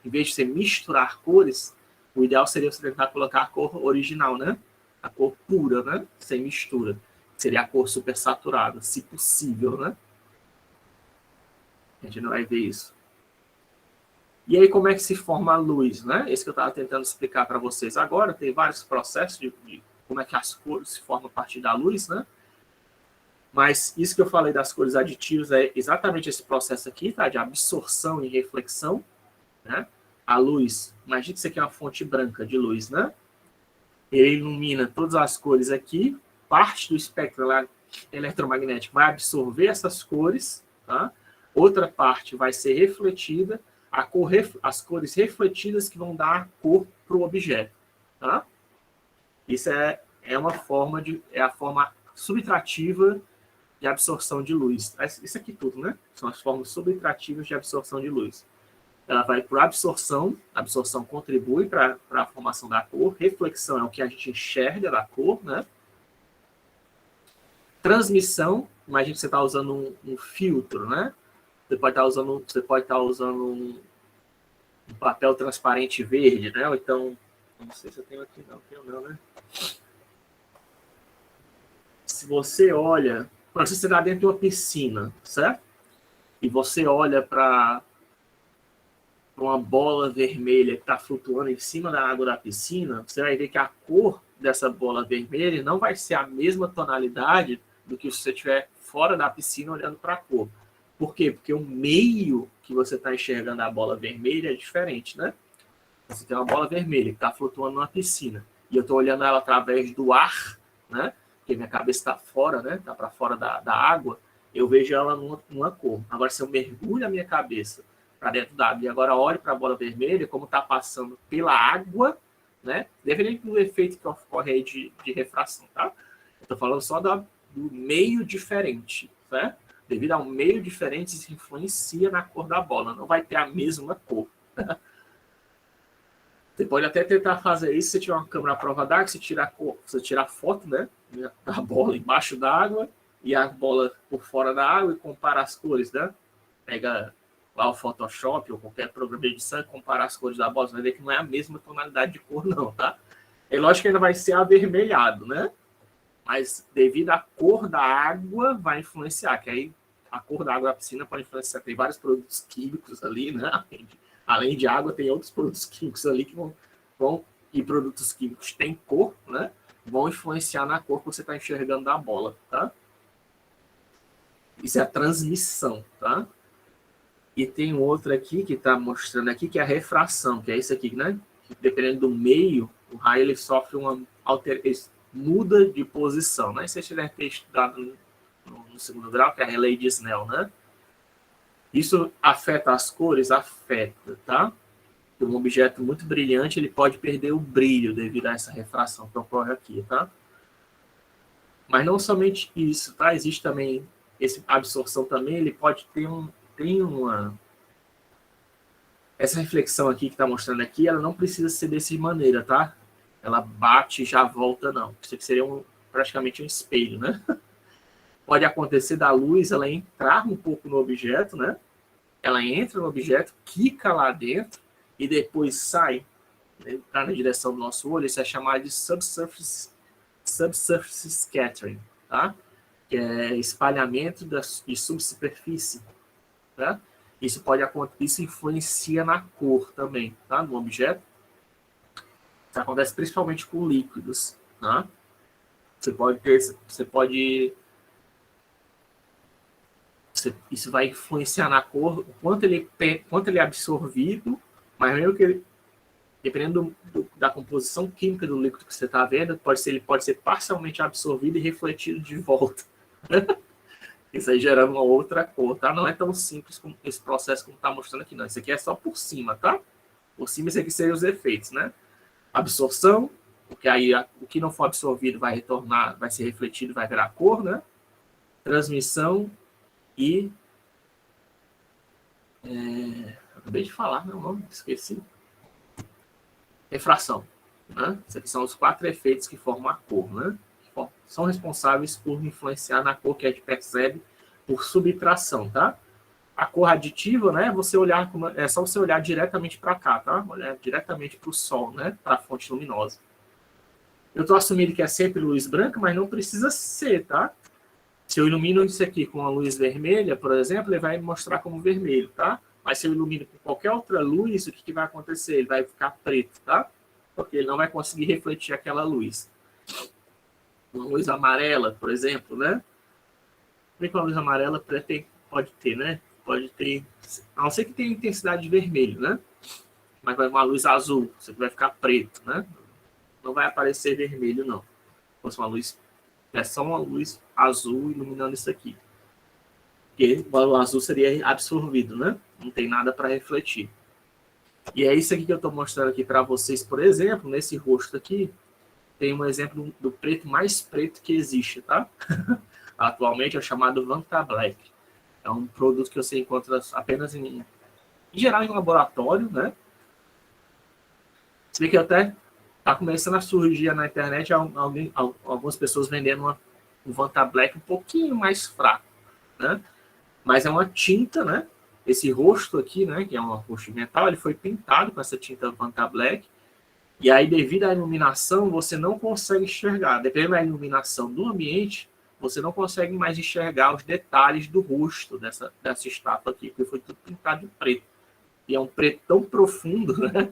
em vez de você misturar cores, o ideal seria você tentar colocar a cor original, né? A cor pura, né? Sem mistura. Seria a cor super saturada, se possível, né? A gente não vai ver isso. E aí, como é que se forma a luz, né? Esse que eu estava tentando explicar para vocês agora. Tem vários processos de como é que as cores se formam a partir da luz, né? Mas isso que eu falei das cores aditivas é exatamente esse processo aqui, tá? De absorção e reflexão, né? A luz, imagine que isso aqui é uma fonte branca de luz, né? Ele ilumina todas as cores aqui, parte do espectro eletromagnético vai absorver essas cores, tá? Outra parte vai ser refletida, as cores refletidas que vão dar cor para o objeto, tá? Isso é a forma subtrativa de absorção de luz. Isso aqui tudo, né? São as formas subtrativas de absorção de luz. Ela vai por absorção, a absorção contribui para a formação da cor, reflexão é o que a gente enxerga da cor, né? Transmissão, imagina que você está usando um filtro, né? Você pode estar usando um papel transparente verde, né? Ou então, não sei se eu tenho aqui, não, né? Se você olha, se você está dentro de uma piscina, certo? E você olha para uma bola vermelha que está flutuando em cima da água da piscina, você vai ver que a cor dessa bola vermelha não vai ser a mesma tonalidade do que se você estiver fora da piscina olhando para a cor. Por quê? Porque o meio que você está enxergando a bola vermelha é diferente, né? Você tem uma bola vermelha que está flutuando numa piscina e eu estou olhando ela através do ar, né? Porque minha cabeça está fora, né? Está para fora da água. Eu vejo ela numa cor. Agora, se eu mergulho a minha cabeça para dentro da água e agora olho para a bola vermelha, como está passando pela água, né? Dependendo do efeito que ocorre aí de refração, tá? Estou falando só do meio diferente, né? Devido ao meio diferente, isso influencia na cor da bola. Não vai ter a mesma cor. Você pode até tentar fazer isso se você tiver uma câmera à prova d'água, você tira a foto, né, da bola embaixo d'água e a bola por fora da água e compara as cores, né? Pega lá o Photoshop ou qualquer programa de edição e compara as cores da bola, você vai ver que não é a mesma tonalidade de cor, não, tá? É lógico que ainda vai ser avermelhado, né? Mas devido à cor da água vai influenciar, que aí a cor da água da piscina pode influenciar. Tem vários produtos químicos ali, né? Além de água, tem outros produtos químicos ali que vão e produtos químicos têm cor, né? vão influenciar na cor que você está enxergando da bola, tá? Isso é a transmissão, tá? E tem outro aqui que está mostrando aqui, que é a refração, que é isso aqui, né? Dependendo do meio, o raio ele sofre uma muda de posição, né? Você deve ter estudado no segundo grau, que é a lei de Snell, né? Isso afeta as cores? Afeta, tá? Um objeto muito brilhante, ele pode perder o brilho devido a essa refração que ocorre aqui, tá? Mas não somente isso, tá? Existe também essa absorção também, ele pode ter uma... Essa reflexão aqui que está mostrando aqui, ela não precisa ser dessa maneira, tá? Ela bate e já volta, não. Isso aqui seria praticamente um espelho, né? Pode acontecer da luz, ela entrar um pouco no objeto, né? Ela entra no objeto, quica lá dentro e depois sai, né? Tá na direção do nosso olho. Isso é chamado de subsurface scattering, tá? Que é espalhamento de subsuperfície, tá? Isso pode acontecer, isso influencia na cor também, tá? No objeto. Isso acontece principalmente com líquidos, tá? Isso vai influenciar na cor, o quanto ele é absorvido, mas mesmo que ele, dependendo da composição química do líquido que você está vendo, ele pode ser parcialmente absorvido e refletido de volta. Isso aí gerando uma outra cor, tá? Não é tão simples como esse processo como está mostrando aqui, não. Isso aqui é só por cima, tá? Por cima, isso aqui seriam os efeitos, né? Absorção, porque aí o que não for absorvido vai retornar, vai ser refletido, vai virar cor, né? Transmissão e... acabei de falar, meu nome, esqueci. Refração, né? Esses aqui são os 4 efeitos que formam a cor, né? São responsáveis por influenciar na cor que a gente percebe por subtração, tá? A cor aditiva, né? É só você olhar diretamente para cá, tá? Olhar diretamente para o sol, né? Para a fonte luminosa. Eu estou assumindo que é sempre luz branca, mas não precisa ser, tá? Se eu ilumino isso aqui com a luz vermelha, por exemplo, ele vai me mostrar como vermelho, tá? Mas se eu ilumino com qualquer outra luz, o que vai acontecer? Ele vai ficar preto, tá? Porque ele não vai conseguir refletir aquela luz. Uma luz amarela, por exemplo, né? Com a luz amarela pode ter, né? Pode ter, a não ser que tenha intensidade de vermelho, né? Mas vai uma luz azul, você vai ficar preto, né? Não vai aparecer vermelho, não. Se fosse uma luz, é só uma luz azul iluminando isso aqui. Porque o azul seria absorvido, né? Não tem nada para refletir. E é isso aqui que eu estou mostrando aqui para vocês, por exemplo, nesse rosto aqui, tem um exemplo do preto mais preto que existe, tá? Atualmente é o chamado Vanta Black. É um produto que você encontra apenas em geral em laboratório, né? Se vê que até está começando a surgir na internet algumas pessoas vendendo um Vanta Black um pouquinho mais fraco, né? Mas é uma tinta, né? Esse rosto aqui, né? Que é um rosto de metal, ele foi pintado com essa tinta Vanta Black. E aí, devido à iluminação, você não consegue enxergar. Dependendo da iluminação do ambiente, você não consegue mais enxergar os detalhes do rosto dessa estátua aqui, porque foi tudo pintado de preto. E é um preto tão profundo, né?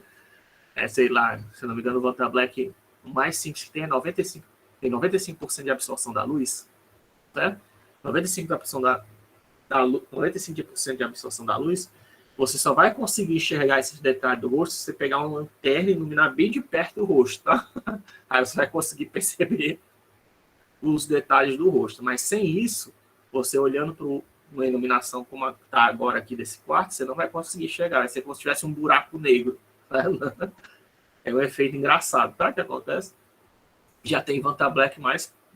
Sei lá, se não me engano, o Vanta Black, o mais simples que tem é 95% de absorção da luz, né? 95% 95% de absorção da luz, você só vai conseguir enxergar esses detalhes do rosto se você pegar uma lanterna e iluminar bem de perto do rosto, tá? Aí você vai conseguir perceber os detalhes do rosto. Mas sem isso, você olhando para uma iluminação como está agora aqui desse quarto, você não vai conseguir enxergar. Vai ser como se tivesse um buraco negro. Né? É um efeito engraçado, tá? Que acontece. Já tem Vanta Black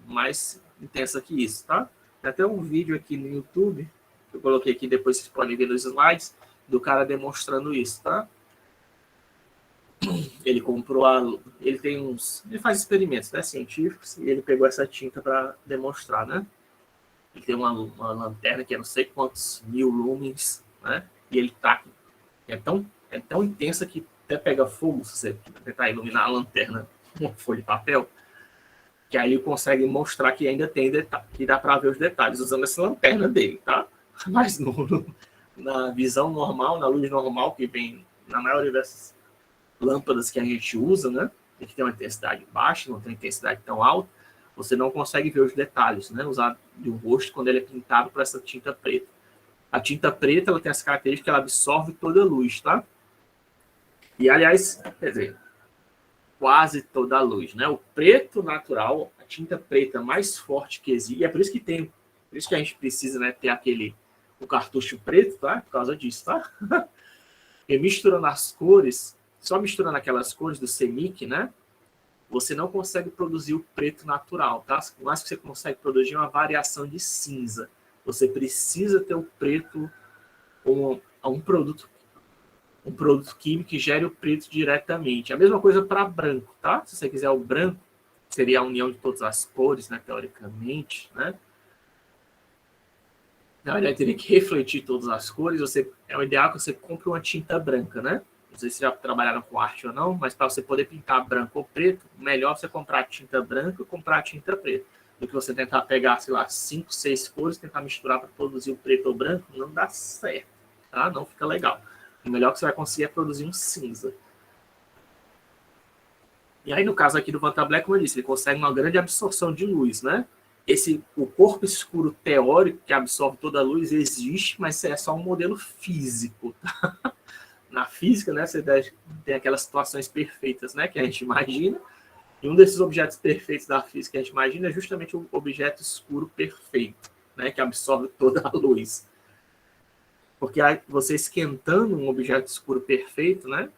mais intensa que isso, tá? Tem até um vídeo aqui no YouTube, que eu coloquei aqui, depois vocês podem ver nos slides, do cara demonstrando isso, tá? Ele comprou ele faz experimentos, né, científicos, e ele pegou essa tinta para demonstrar, né? Ele tem uma lanterna que é não sei quantos 1000 lumens, né? E ele é tão intensa que até pega fogo se você tentar iluminar a lanterna com uma folha de papel, que aí ele consegue mostrar que ainda tem detalhe, que dá para ver os detalhes usando essa lanterna dele, tá? Mas na visão normal, na luz normal que vem na maioria dessas lâmpadas que a gente usa, né? Tem que ter uma intensidade baixa, não tem uma intensidade tão alta, você não consegue ver os detalhes, né? Usado de um rosto quando ele é pintado por essa tinta preta. A tinta preta, ela tem essa característica que ela absorve toda a luz, tá? E, aliás, quer dizer, quase toda a luz, né? O preto natural, a tinta preta mais forte que existe, e é por isso que tem, por isso que a gente precisa, né, ter o cartucho preto, tá? Por causa disso, tá? E misturando as cores, só misturando aquelas cores do CMYK, né? Você não consegue produzir o preto natural, tá? O máximo que você consegue produzir é uma variação de cinza. Você precisa ter o preto como um produto químico que gere o preto diretamente. A mesma coisa para branco, tá? Se você quiser o branco, seria a união de todas as cores, né, teoricamente, né? Na verdade, teria que refletir todas as cores. É o ideal que você compre uma tinta branca, né? Não sei se já trabalharam com arte ou não, mas para você poder pintar branco ou preto, melhor você comprar tinta branca ou comprar tinta preta. Do que você tentar pegar, sei lá, 5, 6 cores, tentar misturar para produzir o preto ou branco, não dá certo, tá? Não fica legal. O melhor que você vai conseguir é produzir um cinza. E aí, no caso aqui do Vanta Black, como eu disse, ele consegue uma grande absorção de luz, né? O corpo escuro teórico que absorve toda a luz existe, mas é só um modelo físico. Tá? Na física, né, você tem aquelas situações perfeitas, né, que a gente imagina, e um desses objetos perfeitos da física que a gente imagina é justamente o objeto escuro perfeito, né, que absorve toda a luz. Porque você esquentando um objeto escuro perfeito, né,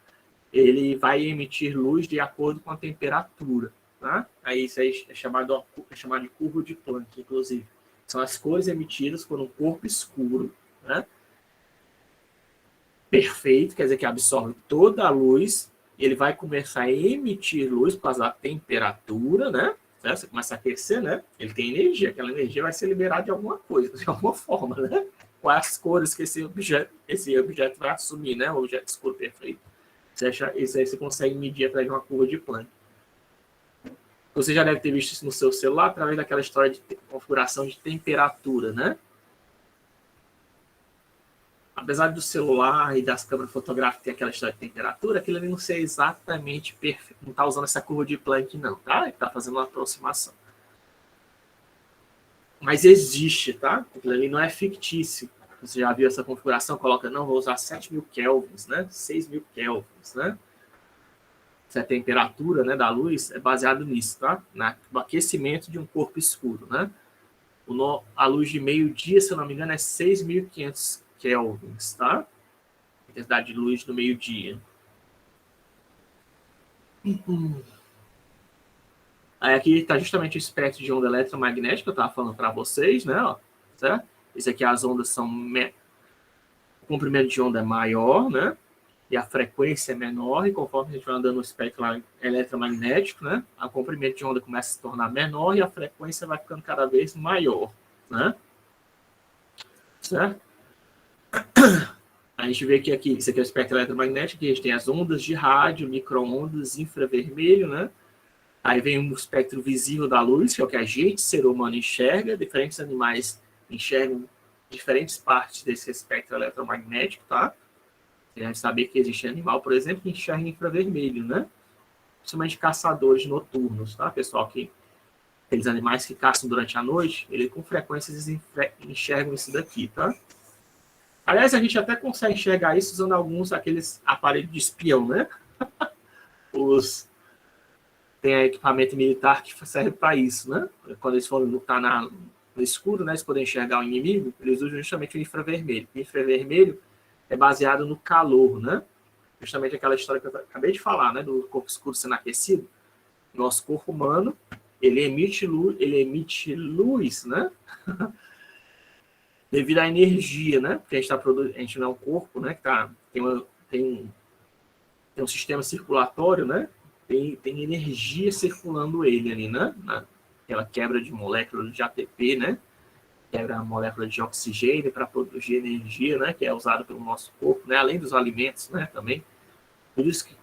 ele vai emitir luz de acordo com a temperatura. Tá? Aí isso aí é chamado de curva de Planck, inclusive. São as cores emitidas por um corpo escuro, né? Perfeito, quer dizer que absorve toda a luz, ele vai começar a emitir luz por causa da temperatura, né? Você começa a aquecer, né? Ele tem energia, aquela energia vai ser liberada de alguma coisa, de alguma forma, né? Quais as cores que esse objeto vai assumir, né? O objeto escuro perfeito. Isso aí você consegue medir através de uma curva de Planck. Você já deve ter visto isso no seu celular através daquela história de configuração de temperatura, né? Apesar do celular e das câmeras fotográficas ter aquela história de temperatura, aquilo ali não ser exatamente perfeito. Não está usando essa curva de Planck, não, tá? Ele está fazendo uma aproximação. Mas existe, tá? Aquilo ali não é fictício. Você já viu essa configuração? Coloca, não, vou usar 7.000 kelvins, né? 6.000 kelvins, né? A temperatura, né, da luz é baseado nisso, tá? No aquecimento de um corpo escuro, né? A luz de meio-dia, se eu não me engano, é 6.500 kelvins, tá? A intensidade de luz do meio-dia. Aí aqui está justamente o espectro de onda eletromagnética que eu estava falando para vocês, né? Ó, certo? Esse aqui, as ondas são... O comprimento de onda é maior, né? E a frequência é menor, e conforme a gente vai andando no espectro eletromagnético, né, o comprimento de onda começa a se tornar menor e a frequência vai ficando cada vez maior, né? Certo? A gente vê que aqui, isso aqui é o espectro eletromagnético, que a gente tem as ondas de rádio, micro-ondas, infravermelho, né? Aí vem o espectro visível da luz, que é o que a gente, ser humano, enxerga. Diferentes animais enxergam diferentes partes desse espectro eletromagnético, tá? A gente saber que existe animal, por exemplo, que enxerga infravermelho, né? Principalmente caçadores noturnos, tá, pessoal? Aqueles animais que caçam durante a noite, eles com frequência enxergam isso daqui, tá? Aliás, a gente até consegue enxergar isso usando aqueles aparelhos de espião, né? Tem equipamento militar que serve para isso, né? Quando eles forem lutar no escuro, né? Eles podem enxergar o inimigo, eles usam justamente o infravermelho. O infravermelho é baseado no calor, né? Justamente aquela história que eu acabei de falar, né? Do corpo escuro sendo aquecido. Nosso corpo humano, ele emite luz, né? Devido à energia, né? Porque a gente não é um corpo, né? Que tem um sistema circulatório, né? Tem energia circulando ele ali, né? Aquela quebra de moléculas de ATP, né? Quebra a molécula de oxigênio para produzir energia, né? Que é usada pelo nosso corpo, né? Além dos alimentos, né? Também. Tudo isso que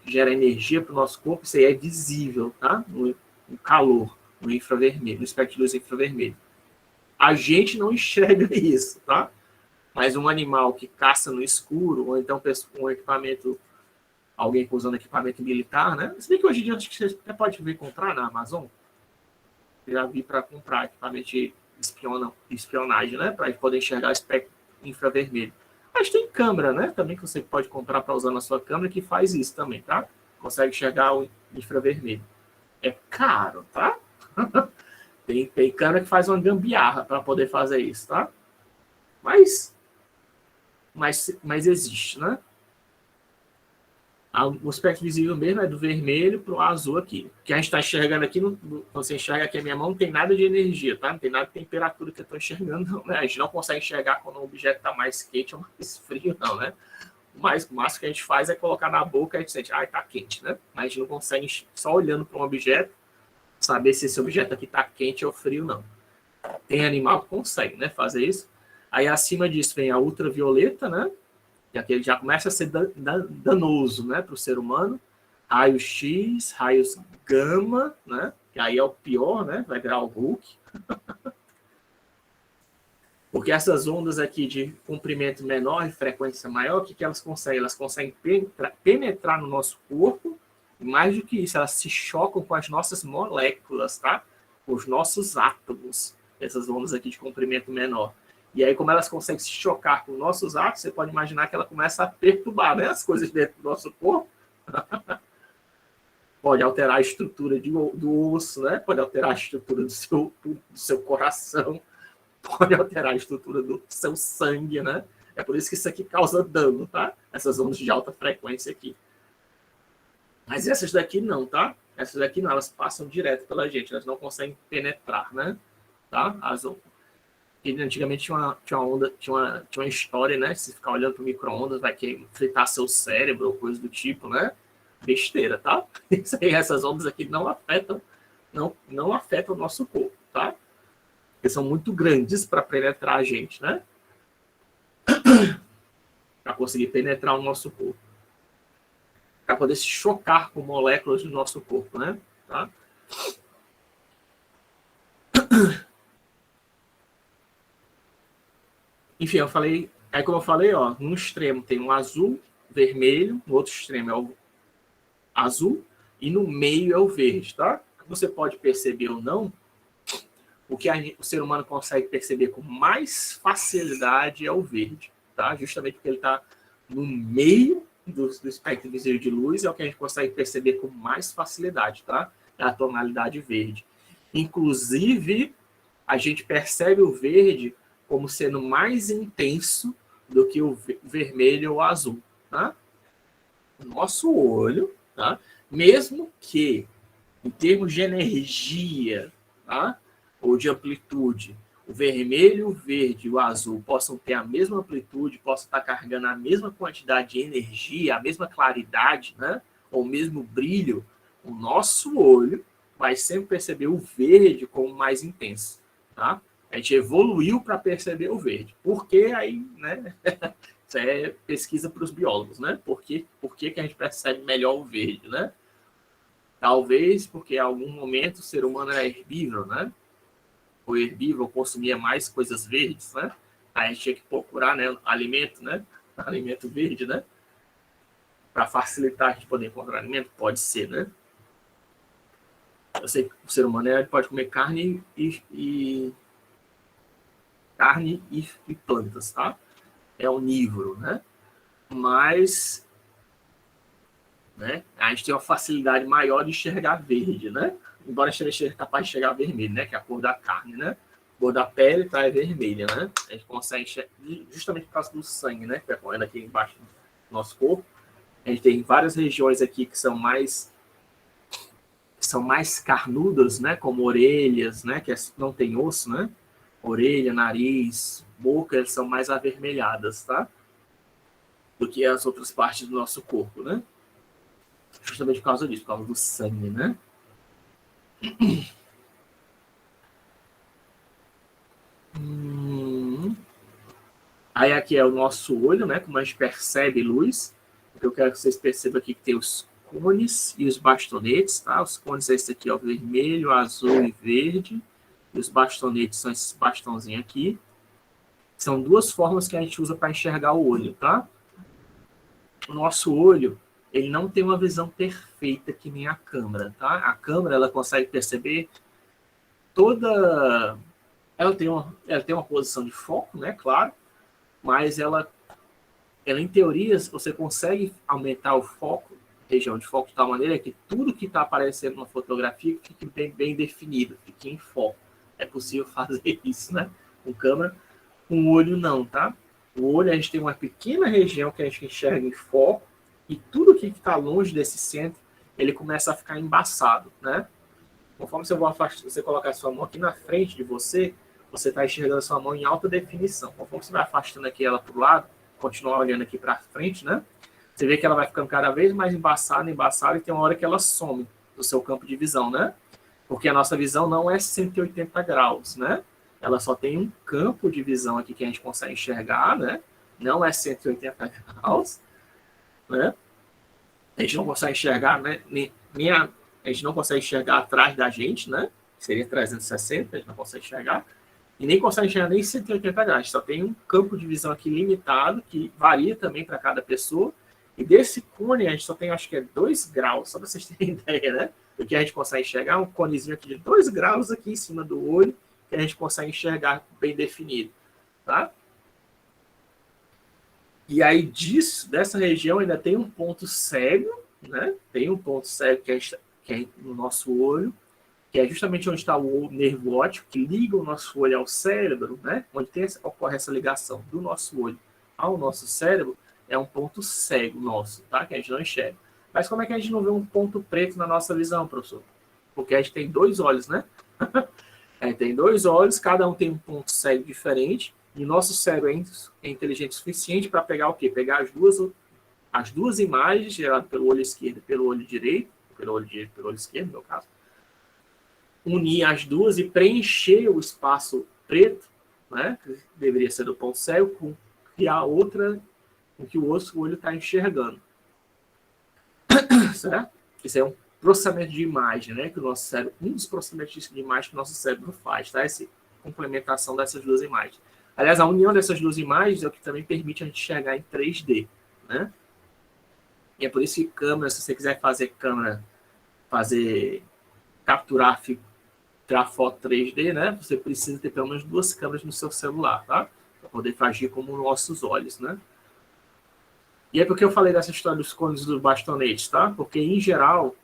gera energia para o nosso corpo, isso aí é visível, tá? No calor, no infravermelho, no espectro de luz infravermelho. A gente não enxerga isso, tá? Mas um animal que caça no escuro, ou então um equipamento alguém usando equipamento militar, né? Se bem que hoje em dia acho que você até pode vir comprar na Amazon. Eu já vi para comprar equipamento de espionagem, né? Para poder enxergar o espectro infravermelho. Mas tem câmera, né? Também que você pode comprar para usar na sua câmera que faz isso também, tá? Consegue enxergar o infravermelho. É caro, tá? Tem câmera que faz uma gambiarra para poder fazer isso, tá? Mas existe, né? O espectro visível mesmo é do vermelho para o azul aqui. O que a gente está enxergando aqui, você enxerga aqui a minha mão, não tem nada de energia, tá? Não tem nada de temperatura que eu estou enxergando, não, né? A gente não consegue enxergar quando o objeto está mais quente ou mais frio, não, né? O máximo que a gente faz é colocar na boca e a gente sente, está quente, né? Mas a gente não consegue, só olhando para um objeto, saber se esse objeto aqui está quente ou frio, não. Tem animal que consegue, né, fazer isso. Aí acima disso vem a ultravioleta, né? Que aquele já começa a ser danoso, né, para o ser humano. Raios X, raios gama, né? Que aí é o pior, né? Vai virar o Hulk. Porque essas ondas aqui de comprimento menor e frequência maior, o que elas conseguem? Elas conseguem penetrar no nosso corpo. E mais do que isso, elas se chocam com as nossas moléculas, tá? Com os nossos átomos. Essas ondas aqui de comprimento menor. E aí, como elas conseguem se chocar com nossos átomos, você pode imaginar que ela começa a perturbar, né, as coisas dentro do nosso corpo. Pode alterar a estrutura do osso, né? Pode alterar a estrutura do seu coração. Pode alterar a estrutura do seu sangue, né? É por isso que isso aqui causa dano, tá? Essas ondas de alta frequência aqui. Mas essas daqui não, tá? Essas daqui não, elas passam direto pela gente, elas não conseguem penetrar, né? Tá? Antigamente tinha uma história, né? Se ficar olhando para o micro-ondas, vai fritar seu cérebro ou coisa do tipo, né? Besteira, tá? Isso aí, essas ondas aqui não afetam o nosso corpo, tá? Porque são muito grandes para penetrar a gente, né? Para conseguir penetrar o nosso corpo. Para poder se chocar com moléculas do nosso corpo, né? Tá? Enfim, como eu falei, ó, num extremo tem um azul, vermelho, no outro extremo é o azul e no meio é o verde, tá? Você pode perceber ou não, o que o ser humano consegue perceber com mais facilidade é o verde, tá? Justamente porque ele está no meio do espectro visível de luz, é o que a gente consegue perceber com mais facilidade, tá? É a tonalidade verde. Inclusive, a gente percebe o verde como sendo mais intenso do que o vermelho ou o azul, tá? O nosso olho, tá? Mesmo que, em termos de energia, tá? Ou de amplitude, o vermelho, o verde e o azul possam ter a mesma amplitude, possam estar carregando a mesma quantidade de energia, a mesma claridade, né? Ou o mesmo brilho, o nosso olho vai sempre perceber o verde como mais intenso, tá? A gente evoluiu para perceber o verde. Por que aí, né? Isso é pesquisa para os biólogos, né? Por que a gente percebe melhor o verde, né? Talvez porque em algum momento o ser humano era herbívoro, né? O herbívoro consumia mais coisas verdes, né? Aí a gente tinha que procurar, né, alimento, né? Alimento verde, né? Para facilitar a gente poder encontrar alimento, pode ser, né? Eu sei que o ser humano pode comer carne e plantas, tá? É onívoro, né? Mas, né, a gente tem uma facilidade maior de enxergar verde, né? Embora a gente seja capaz de enxergar vermelho, né? Que é a cor da carne, né? A cor da pele tá, é vermelha, né? A gente consegue enxergar, justamente por causa do sangue, né? Que vai correndo aqui embaixo do nosso corpo. A gente tem várias regiões aqui que são mais carnudas, né? Como orelhas, né? Que não tem osso, né? Orelha, nariz, boca, elas são mais avermelhadas, tá? Do que as outras partes do nosso corpo, né? Justamente por causa disso, por causa do sangue, né? Aí aqui é o nosso olho, né? Como a gente percebe luz. Eu quero que vocês percebam aqui que tem os cones e os bastonetes, tá? Os cones é esse aqui, ó, vermelho, azul e verde. E os bastonetes são esses bastãozinhos aqui. São duas formas que a gente usa para enxergar o olho, tá? O nosso olho, ele não tem uma visão perfeita que nem a câmera, tá? A câmera, ela consegue perceber toda... Ela tem uma posição de foco, né? Claro, mas ela, em teoria, você consegue aumentar o foco, região de foco, de tal maneira que tudo que está aparecendo na fotografia fique bem definido, fique em foco. É possível fazer isso, né? Com câmera. Com o olho, não, tá? O olho, a gente tem uma pequena região que a gente enxerga em foco, e tudo que está longe desse centro, ele começa a ficar embaçado, né? Conforme você colocar a sua mão aqui na frente de você, você está enxergando a sua mão em alta definição. Conforme você vai afastando aqui ela para o lado, continuar olhando aqui para frente, né? Você vê que ela vai ficando cada vez mais embaçada, e tem uma hora que ela some do seu campo de visão, né? Porque a nossa visão não é 180 graus, né? Ela só tem um campo de visão aqui que a gente consegue enxergar, né? Não é 180 graus, né? A gente não consegue enxergar, né? A gente não consegue enxergar atrás da gente, né? Seria 360, a gente não consegue enxergar. E nem consegue enxergar nem 180 graus. A gente só tem um campo de visão aqui limitado, que varia também para cada pessoa. E desse cone, a gente só tem, acho que é 2 graus, só para vocês terem ideia, né? Do que a gente consegue enxergar, um conezinho aqui de 2 graus aqui em cima do olho, que a gente consegue enxergar bem definido, tá? E aí dessa região ainda tem um ponto cego, né? Tem um ponto cego que é no nosso olho, que é justamente onde está o nervo óptico, que liga o nosso olho ao cérebro, né? Onde ocorre essa ligação do nosso olho ao nosso cérebro, é um ponto cego nosso, tá? Que a gente não enxerga. Mas como é que a gente não vê um ponto preto na nossa visão, professor? Porque a gente tem 2 olhos, né? A gente tem 2 olhos, cada um tem um ponto cego diferente, e nosso cérebro é inteligente o suficiente para pegar o quê? Pegar as duas imagens geradas pelo olho esquerdo e pelo olho direito, pelo olho esquerdo, no meu caso, unir as duas e preencher o espaço preto, né, que deveria ser do ponto cego, com criar outra, com que o outro olho está enxergando. Certo? Isso é um processamento de imagem, né, que o nosso cérebro, um dos processamentos de imagem que o nosso cérebro faz, tá? Essa complementação dessas 2 imagens. Aliás, a união dessas 2 imagens é o que também permite a gente enxergar em 3D, né? E é por isso que câmera, se você quiser capturar, tirar foto 3D, né? Você precisa ter pelo menos 2 câmeras no seu celular, tá? Para poder agir como nossos olhos, né? E é porque eu falei dessa história dos cones e dos bastonetes, tá? Porque, em geral,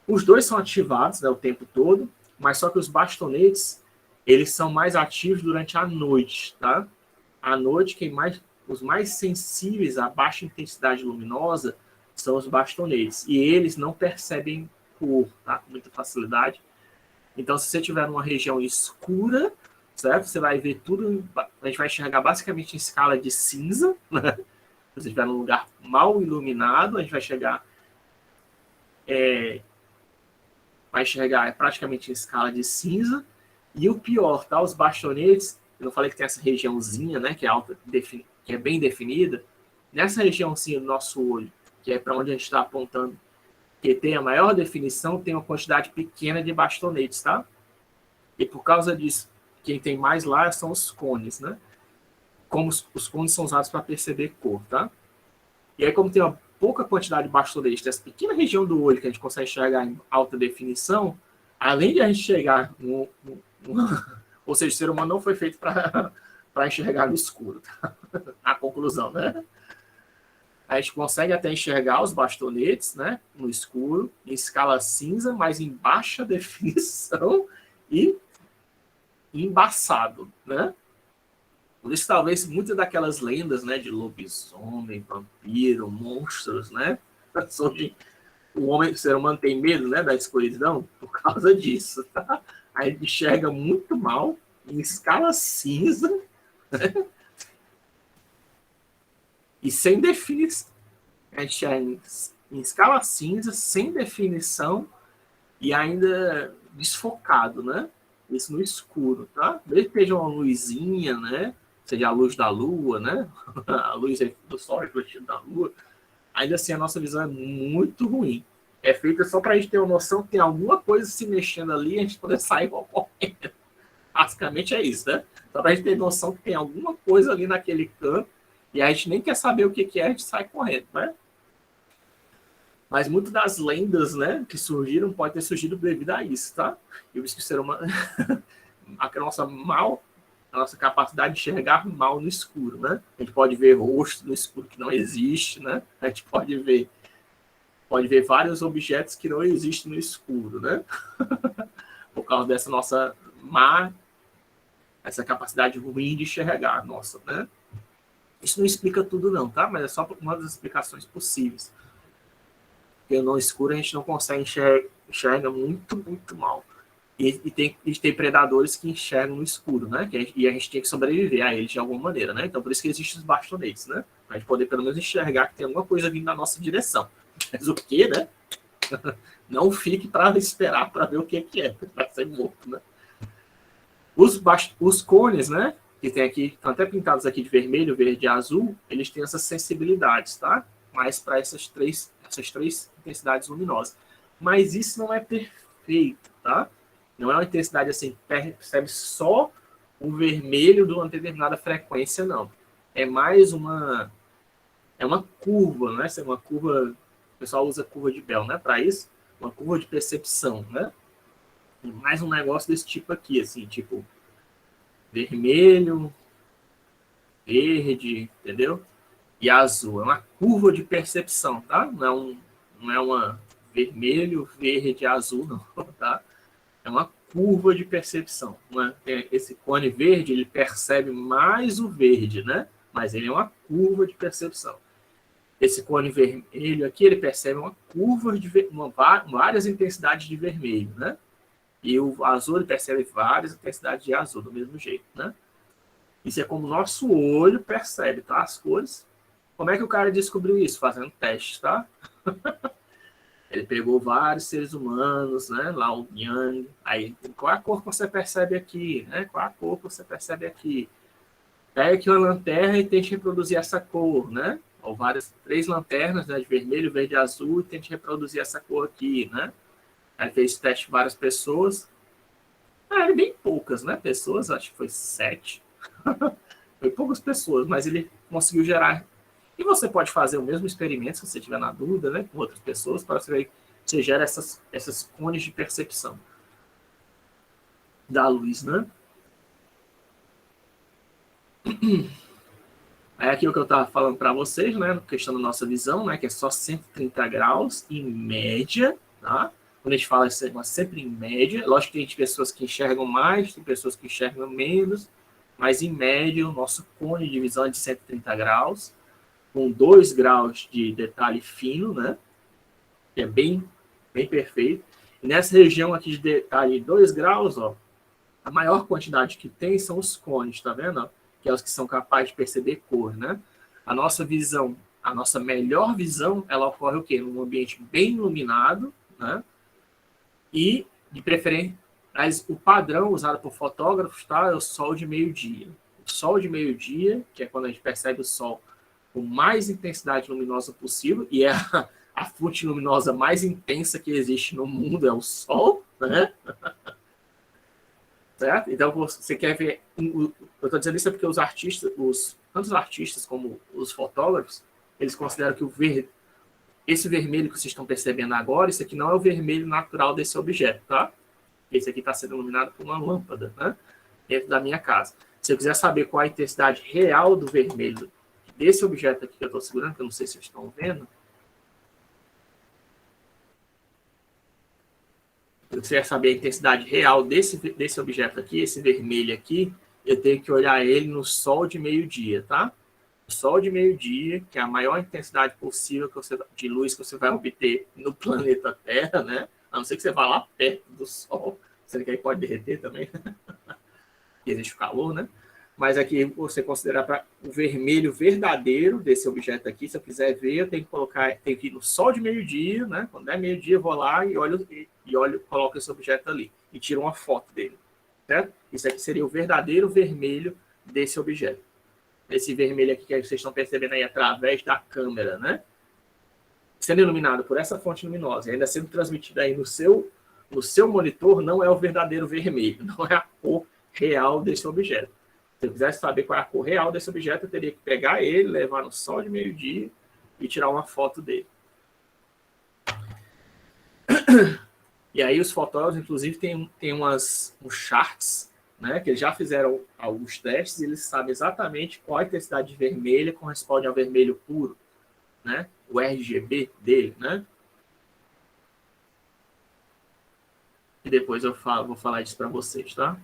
os 2 são ativados, né, o tempo todo, mas só que os bastonetes, eles são mais ativos durante a noite, tá? À noite, os mais sensíveis à baixa intensidade luminosa são os bastonetes. E eles não percebem cor, tá? Com muita facilidade. Então, se você estiver numa região escura, certo? Você vai ver tudo, a gente vai enxergar basicamente em escala de cinza, né? Se você estiver num lugar mal iluminado, a gente vai enxergar praticamente em escala de cinza. E o pior, tá? Os bastonetes, eu falei que tem essa regiãozinha, né, que é bem definida. Nessa regiãozinha do nosso olho, que é para onde a gente está apontando, que tem a maior definição, tem uma quantidade pequena de bastonetes, tá? E por causa disso, quem tem mais lá são os cones, né? Como os cones são usados para perceber cor, tá? E aí, como tem uma pouca quantidade de bastonetes, essa pequena região do olho que a gente consegue enxergar em alta definição, além de a gente chegar ou seja, o ser humano não foi feito para enxergar no escuro, tá? A conclusão, né? A gente consegue até enxergar os bastonetes, né, no escuro, em escala cinza, mas em baixa definição e embaçado, né? Por isso, talvez, muitas daquelas lendas, né, de lobisomem, vampiro, monstros, né? O ser humano tem medo, né, da escuridão por causa disso, tá? A gente enxerga muito mal, em escala cinza, né? E sem definição. A gente em escala cinza, sem definição e ainda desfocado, né? Isso no escuro, tá? Mesmo que seja uma luzinha, né? Seja a luz da lua, né? A luz do sol refletido da lua. Ainda assim, a nossa visão é muito ruim. É feita só para a gente ter uma noção que tem alguma coisa se mexendo ali e a gente poder sair correndo. Basicamente é isso, né? Só para a gente ter noção que tem alguma coisa ali naquele canto e a gente nem quer saber o que é, a gente sai correndo, né? Mas muitas das lendas, né, que surgiram, pode ter surgido devido a isso, tá? E isso que o ser humano, a nossa capacidade de enxergar mal no escuro, né? A gente pode ver rosto no escuro que não existe, né? A gente pode ver vários objetos que não existem no escuro, né? Por causa dessa nossa essa capacidade ruim de enxergar, nossa, né? Isso não explica tudo não, tá? Mas é só uma das explicações possíveis. Porque no escuro a gente não consegue enxerga muito, muito mal. E tem predadores que enxergam no escuro, né? E a gente tem que sobreviver a eles de alguma maneira, né? Então por isso que existem os bastonetes, né? Pra gente poder pelo menos enxergar que tem alguma coisa vindo na nossa direção. Mas o que, né? Não fique para esperar para ver o que é, para ser morto, né? Os cones, né? Que tem aqui, estão até pintados aqui de vermelho, verde e azul, eles têm essas sensibilidades, tá? Mais para essas três intensidades luminosas. Mas isso não é perfeito, tá? Não é uma intensidade assim, percebe só o vermelho de uma determinada frequência, não. É mais uma curva, né? É uma curva, o pessoal usa curva de Bell, né? Para isso, uma curva de percepção, né? Mais um negócio desse tipo aqui, assim, tipo vermelho, verde, entendeu? E azul. É uma curva de percepção, tá? Não é uma vermelho, verde, azul, não, tá? É uma curva de percepção. Esse cone verde, ele percebe mais o verde, né? Mas ele é uma curva de percepção. Esse cone vermelho aqui, ele percebe uma curva de várias intensidades de vermelho, né? E o azul, ele percebe várias intensidades de azul, do mesmo jeito, né? Isso é como o nosso olho percebe, tá? As cores. Como é que o cara descobriu isso? Fazendo testes, tá? Ele pegou vários seres humanos, né? Lá o Yang. Aí, qual é a cor que você percebe aqui? Né? Qual é a cor que você percebe aqui? Pega aqui uma lanterna e tente reproduzir essa cor, né? Ou três lanternas, né? De vermelho, verde e azul, e tente reproduzir essa cor aqui, né? Aí fez teste com várias pessoas. Bem poucas, né? Pessoas, acho que foi 7. Foi poucas pessoas, mas ele conseguiu gerar. E você pode fazer o mesmo experimento, se você estiver na dúvida, né, com outras pessoas, para você ver que você gera essas cones de percepção da luz, né? É aquilo que eu estava falando para vocês, né, questão da nossa visão, né, que é só 130 graus em média, tá? Quando a gente fala isso, é sempre em média. Lógico que tem pessoas que enxergam mais, tem pessoas que enxergam menos, mas em média o nosso cone de visão é de 130 graus, com 2 graus de detalhe fino, né? Que é bem perfeito. E nessa região aqui de detalhe 2 graus, ó, a maior quantidade que tem são os cones, tá vendo? Que é os que são capazes de perceber cor, né? A nossa visão, a nossa melhor visão, ela ocorre o quê? Num ambiente bem iluminado, né? E, de preferência, mas o padrão usado por fotógrafos, tá? É o sol de meio-dia. O sol de meio-dia, que é quando a gente percebe o sol com mais intensidade luminosa possível, e é a fonte luminosa mais intensa que existe no mundo é o Sol, né? Certo? Então, você quer ver... Eu estou dizendo isso porque os artistas, tanto os artistas como os fotógrafos, eles consideram que esse vermelho que vocês estão percebendo agora, isso aqui não é o vermelho natural desse objeto, tá? Esse aqui está sendo iluminado por uma lâmpada, né? Dentro da minha casa. Se eu quiser saber qual a intensidade real do vermelho desse objeto aqui que eu estou segurando, que eu não sei se vocês estão vendo, eu quiser saber a intensidade real desse objeto aqui, esse vermelho aqui, eu tenho que olhar ele no sol de meio-dia, tá? O sol de meio-dia, que é a maior intensidade possível de luz que você vai obter no planeta Terra, né? A não ser que você vá lá perto do sol, sendo que aí pode derreter também, que existe o calor, né? Mas aqui você considerar o vermelho verdadeiro desse objeto aqui, se eu quiser ver, eu tenho que ir no sol de meio-dia, né? Quando é meio-dia, eu vou lá e coloco esse objeto ali e tiro uma foto dele, certo? Isso aqui seria o verdadeiro vermelho desse objeto. Esse vermelho aqui que vocês estão percebendo aí através da câmera, né? Sendo iluminado por essa fonte luminosa e ainda sendo transmitido aí no seu monitor, não é o verdadeiro vermelho, não é a cor real desse objeto. Se eu quisesse saber qual é a cor real desse objeto, eu teria que pegar ele, levar no sol de meio-dia e tirar uma foto dele. E aí os fotógrafos, inclusive, tem uns charts, né, que eles já fizeram alguns testes e eles sabem exatamente qual a intensidade de vermelha corresponde ao vermelho puro, né, o RGB dele, né? E depois eu vou falar disso para vocês, tá?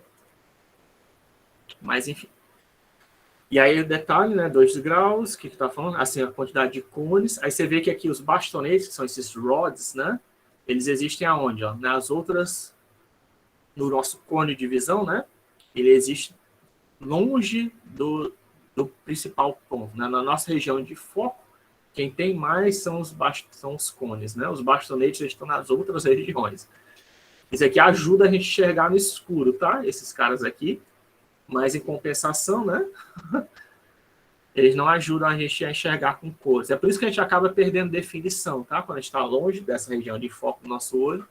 Mas, enfim. E aí o detalhe, né, 2 graus, o que está falando? Assim, a quantidade de cones. Aí você vê que aqui os bastonetes, que são esses rods, né, eles existem aonde? Ó? Nas outras, no nosso cone de visão, né? Ele existe longe do principal ponto, né? Na nossa região de foco, quem tem mais são os cones, né? Os bastonetes estão nas outras regiões. Isso aqui ajuda a gente a enxergar no escuro, tá? Esses caras aqui. Mas em compensação, né? Eles não ajudam a gente a enxergar com cores. É por isso que a gente acaba perdendo definição, tá? Quando a gente está longe dessa região de foco do nosso olho.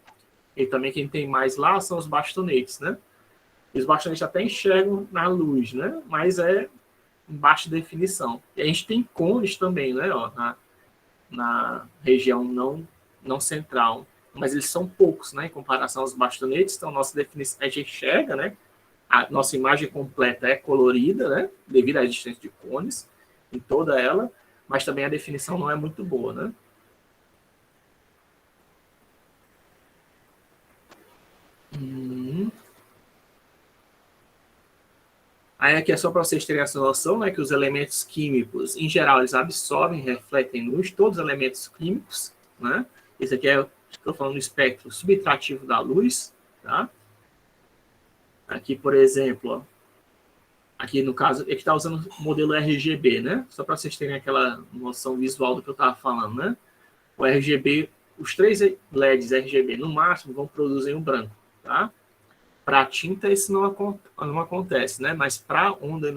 E também quem tem mais lá são os bastonetes, né? E os bastonetes até enxergam na luz, né? Mas é em baixa definição. E a gente tem cones também, né? Ó, na região não central. Mas eles são poucos, né? Em comparação aos bastonetes. Então, nossa definição, a gente enxerga, né? A nossa imagem completa é colorida, né? Devido à existência de cones em toda ela. Mas também a definição não é muito boa, né? Aí aqui é só para vocês terem essa noção, né, que os elementos químicos, em geral, eles absorvem, refletem luz, todos os elementos químicos, né? Esse aqui estou falando do espectro subtrativo da luz, tá? Aqui, por exemplo, ó, aqui no caso, ele está usando o modelo RGB, né? Só para vocês terem aquela noção visual do que eu estava falando, né? O RGB, os 3 LEDs RGB no máximo vão produzir um branco, tá? Para tinta isso não acontece, né? Mas para ondas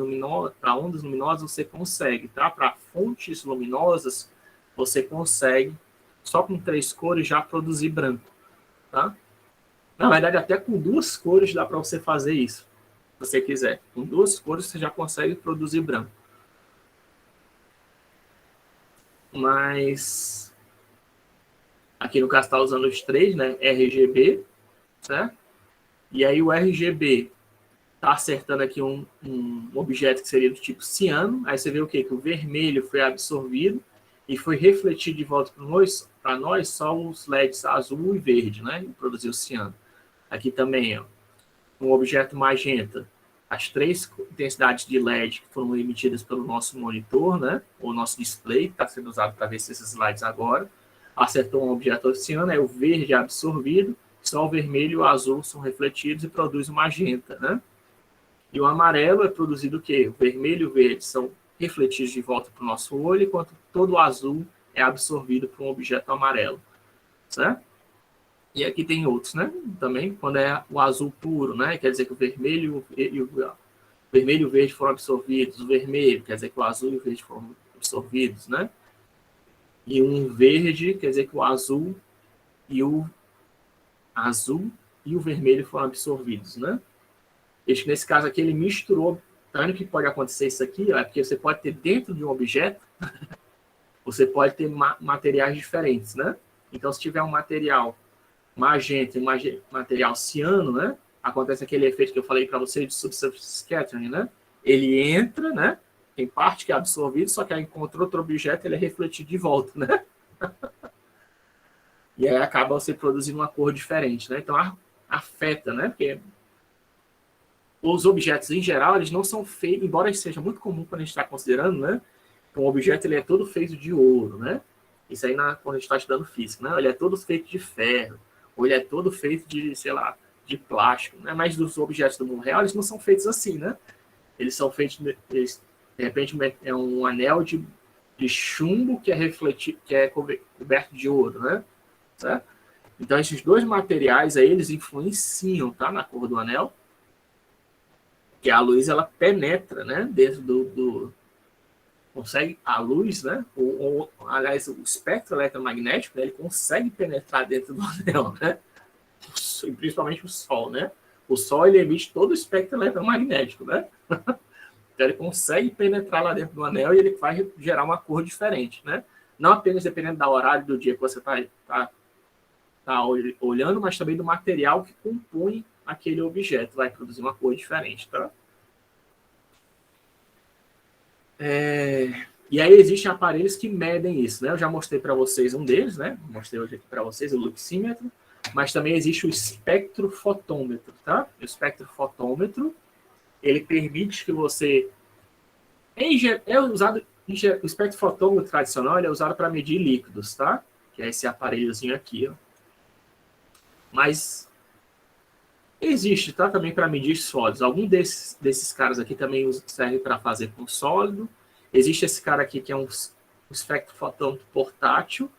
luminosas você consegue, tá? Para fontes luminosas você consegue só com 3 cores já produzir branco, tá? Na verdade até com 2 cores dá para você fazer isso, se você quiser. Com 2 cores você já consegue produzir branco. Mas aqui no caso está usando os 3, né? RGB, certo? E aí o RGB está acertando aqui um objeto que seria do tipo ciano. Aí você vê o quê? Que o vermelho foi absorvido e foi refletido de volta para nós só os LEDs azul e verde, né? E produziu ciano. Aqui também, ó, um objeto magenta. As 3 intensidades de LED que foram emitidas pelo nosso monitor, né? O nosso display, que está sendo usado para ver esses slides agora. Acertou um objeto ciano, é o verde absorvido, só o vermelho e o azul são refletidos e produz o magenta, né? E o amarelo é produzido o quê? O vermelho e o verde são refletidos de volta para o nosso olho, enquanto todo o azul é absorvido por um objeto amarelo, certo? E aqui tem outros, né? Também, quando é o azul puro, né? Quer dizer que o vermelho e o verde foram absorvidos. O vermelho quer dizer que o azul e o verde foram absorvidos, né? E um verde quer dizer que o azul e o vermelho foram absorvidos, né? Nesse caso aqui, ele misturou. Tá vendo que pode acontecer isso aqui? É porque você pode ter dentro de um objeto, você pode ter materiais diferentes, né? Então, se tiver um material magenta e um material ciano, né? Acontece aquele efeito que eu falei para você de subsurface scattering, né? Ele entra, né? Tem parte que é absorvido, só que aí encontra outro objeto, ele é refletido de volta, né? E aí acaba você produzindo uma cor diferente, né? Então, afeta, né? Porque os objetos, em geral, eles não são feitos, embora seja muito comum quando a gente está considerando, né? Um objeto ele é todo feito de ouro, né? Isso aí quando a gente está estudando física, né? Ele é todo feito de ferro, ou ele é todo feito de, sei lá, de plástico, né? Mas dos objetos do mundo real, eles não são feitos assim, né? Eles são feitos, de repente, é um anel de chumbo que é refletido, que é coberto de ouro, né? Certo? Então, esses 2 materiais aí, eles influenciam, tá? Na cor do anel, que a luz ela penetra, né, dentro consegue a luz, né, aliás o espectro eletromagnético, né, ele consegue penetrar dentro do anel, né, principalmente o Sol, né, o Sol ele emite todo o espectro eletromagnético, né, então ele consegue penetrar lá dentro do anel e ele vai gerar uma cor diferente, né, não apenas dependendo do horário do dia que você está está olhando, mas também do material que compõe aquele objeto. Vai produzir uma cor diferente, tá? E aí existem aparelhos que medem isso, né? Eu já mostrei para vocês um deles, né? Mostrei hoje aqui para vocês o luxímetro, mas também existe o espectrofotômetro, tá? O espectrofotômetro, ele permite que você... É usado... O espectrofotômetro tradicional ele é usado para medir líquidos, tá? Que é esse aparelhozinho aqui, ó. Mas existe, tá? Também para medir sólidos. Algum desses caras aqui também serve para fazer com sólido. Existe esse cara aqui que é um espectrofotômetro portátil,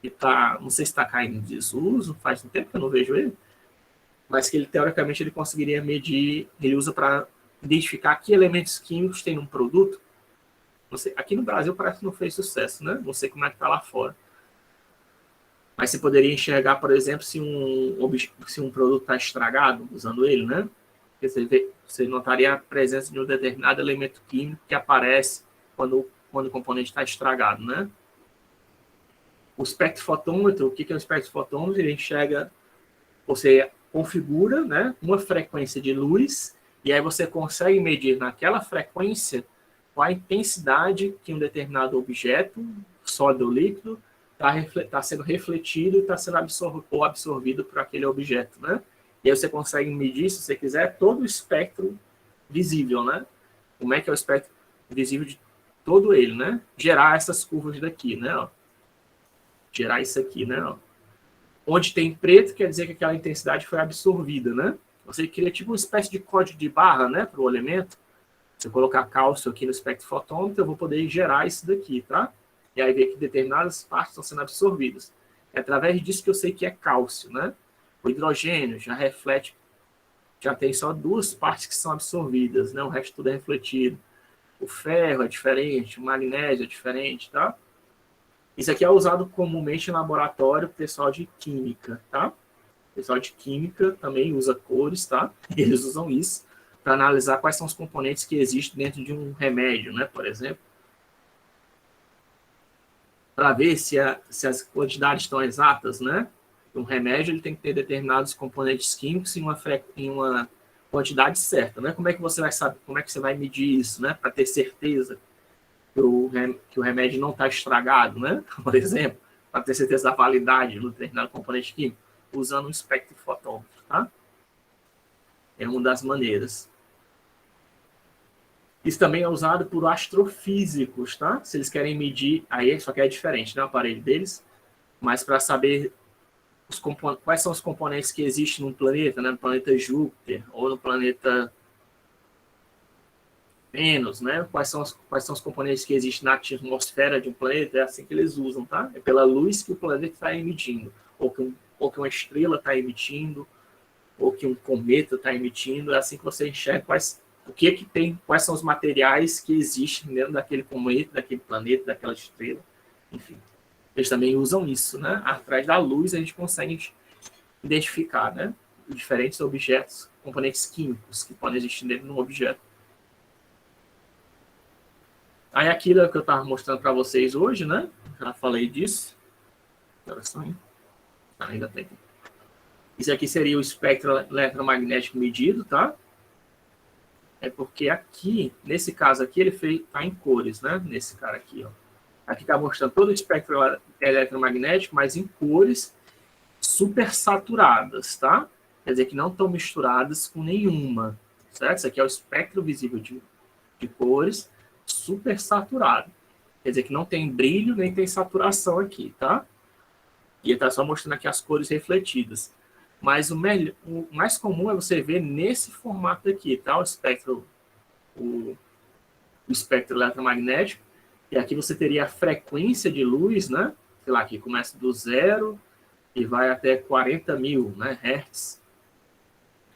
que tá, não sei se está caindo em desuso, faz um tempo que eu não vejo ele, mas que ele, teoricamente, ele conseguiria medir, ele usa para identificar que elementos químicos tem num produto. Não sei, aqui no Brasil parece que não fez sucesso, né? Não sei como é que está lá fora. Mas você poderia enxergar, por exemplo, se um produto está estragado usando ele, né? Você notaria a presença de um determinado elemento químico que aparece quando o componente está estragado, né? O espectrofotômetro, o que é o espectrofotômetro? Ele enxerga, você configura, né, uma frequência de luz e aí você consegue medir naquela frequência qual a intensidade que um determinado objeto, sólido ou líquido, está sendo refletido e está sendo absorvido por aquele objeto, né? E aí você consegue medir, se você quiser, todo o espectro visível, né? Como é que é o espectro visível de todo ele, né? Gerar essas curvas daqui, né? Ó. Gerar isso aqui, né? Ó. Onde tem preto, quer dizer que aquela intensidade foi absorvida, né? Você cria tipo uma espécie de código de barra, né? Para o elemento. Se eu colocar cálcio aqui no espectrofotômetro, eu vou poder gerar isso daqui, tá? E aí ver que determinadas partes estão sendo absorvidas. É através disso que eu sei que é cálcio, né? O hidrogênio já reflete, já tem só duas partes que são absorvidas, né? O resto tudo é refletido. O ferro é diferente, o magnésio é diferente, tá? Isso aqui é usado comumente em laboratório, pessoal de química, tá? O pessoal de química também usa cores, tá? Eles usam isso para analisar quais são os componentes que existem dentro de um remédio, né? Por exemplo. Para ver se as quantidades estão exatas, né? Um remédio ele tem que ter determinados componentes químicos em uma quantidade certa, né? Como é que você vai saber, como é que você vai medir isso, né? Para ter certeza que o remédio não está estragado, né? Por exemplo, para ter certeza da validade do determinado componente químico, usando um espectrofotômetro, tá? É uma das maneiras. Isso também é usado por astrofísicos, tá? Se eles querem medir, aí só que é diferente, né? O aparelho deles, mas para saber quais são os componentes que existem no planeta, né? No planeta Júpiter ou no planeta Vênus, né? Quais são os componentes que existem na atmosfera de um planeta, é assim que eles usam, tá? É pela luz que o planeta está emitindo, ou que uma estrela está emitindo, ou que um cometa está emitindo, é assim que você enxerga quais são os materiais que existem dentro daquele cometa, daquele planeta, daquela estrela, enfim. Eles também usam isso, né? Atrás da luz a gente consegue identificar, né? Diferentes objetos, componentes químicos que podem existir dentro de um objeto. Aí aquilo que eu estava mostrando para vocês hoje, né? Já falei disso. Ainda tem. Isso aqui seria o espectro eletromagnético medido, tá? É porque aqui, nesse caso aqui, ele está em cores, né? Nesse cara aqui, ó. Aqui está mostrando todo o espectro eletromagnético, mas em cores super saturadas, tá? Quer dizer que não estão misturadas com nenhuma, certo? Isso aqui é o espectro visível de cores super saturado. Quer dizer que não tem brilho nem tem saturação aqui, tá? E está só mostrando aqui as cores refletidas. Mas o mais comum é você ver nesse formato aqui, tá? O espectro eletromagnético. E aqui você teria a frequência de luz, né? Sei lá, que começa do 0 e vai até 40.000, né? Hertz.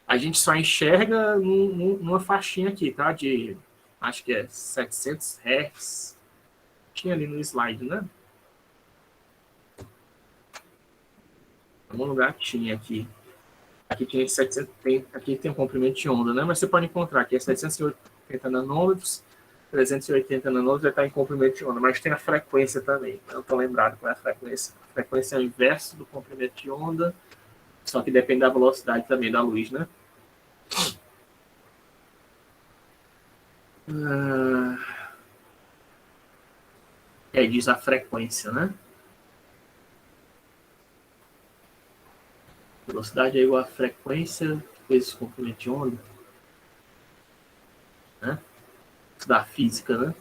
A gente só enxerga numa faixinha aqui, tá? De, acho que é 700 Hz. Tinha ali no slide, né? Em algum lugar tinha aqui. Aqui tem 700, aqui tem um comprimento de onda, né? Mas você pode encontrar aqui é 780 nanômetros. 380 nanômetros vai estar em comprimento de onda, mas tem a frequência também. Não estou lembrado qual é a frequência. A frequência é o inverso do comprimento de onda, só que depende da velocidade também da luz, né? Diz a frequência, né? Velocidade é igual a frequência vezes comprimento de onda, né? Isso da física, né?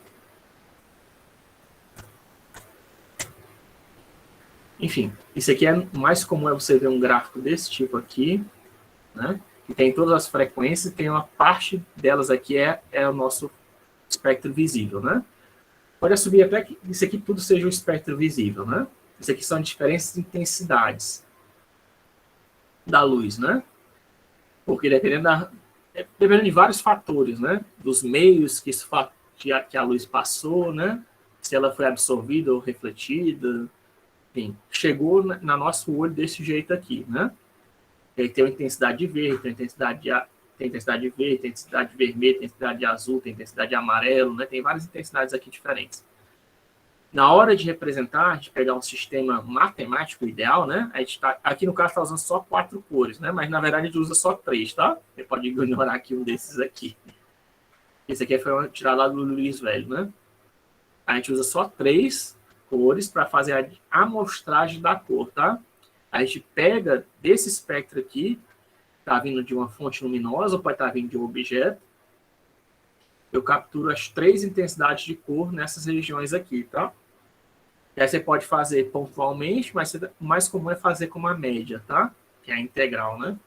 Enfim, isso aqui é mais comum, é você ver um gráfico desse tipo aqui, né? Que tem todas as frequências, tem uma parte delas aqui é o nosso espectro visível, né? Pode assumir até que isso aqui tudo seja um espectro visível, né? Isso aqui são diferentes intensidades da luz, né? Porque dependendo de vários fatores, né? Dos meios que a luz passou, né? Se ela foi absorvida ou refletida, enfim, chegou na nosso olho desse jeito aqui, né? Ele tem uma intensidade de verde, tem intensidade de verde, tem intensidade de vermelho, tem intensidade de azul, tem intensidade de amarelo, né? Tem várias intensidades aqui diferentes. Na hora de representar, de pegar um sistema matemático ideal, né? A gente tá, aqui no caso está usando só 4 cores, né? Mas na verdade a gente usa só 3, tá? Você pode ignorar aqui um desses aqui. Esse aqui foi tirado lá do Luiz Velho, né? A gente usa só 3 cores para fazer a amostragem da cor, tá? A gente pega desse espectro aqui, tá vindo de uma fonte luminosa ou pode estar vindo de um objeto. Eu capturo as 3 intensidades de cor nessas regiões aqui, tá? E aí você pode fazer pontualmente, mas o mais comum é fazer com uma média, tá? Que é a integral, né?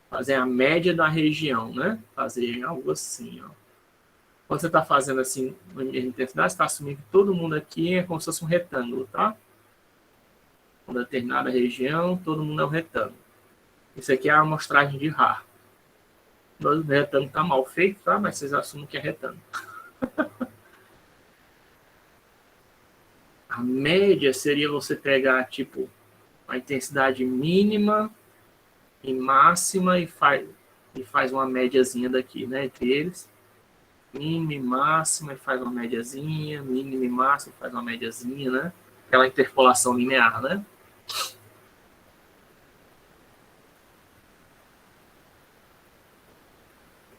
Fazer a média da região, né? Fazer algo assim, ó. Quando você está fazendo assim, a intensidade, você está assumindo que todo mundo aqui é como se fosse um retângulo, tá? Uma determinada região, todo mundo é um retângulo. Isso aqui é a amostragem de Haar. O retângulo está mal feito, tá? Mas vocês assumem que é retângulo. A média seria você pegar, tipo, a intensidade mínima e máxima e faz uma médiazinha daqui, né? Entre eles. Mínima e máxima e faz uma médiazinha. Mínima e máxima e faz uma médiazinha, né? Aquela interpolação linear, né?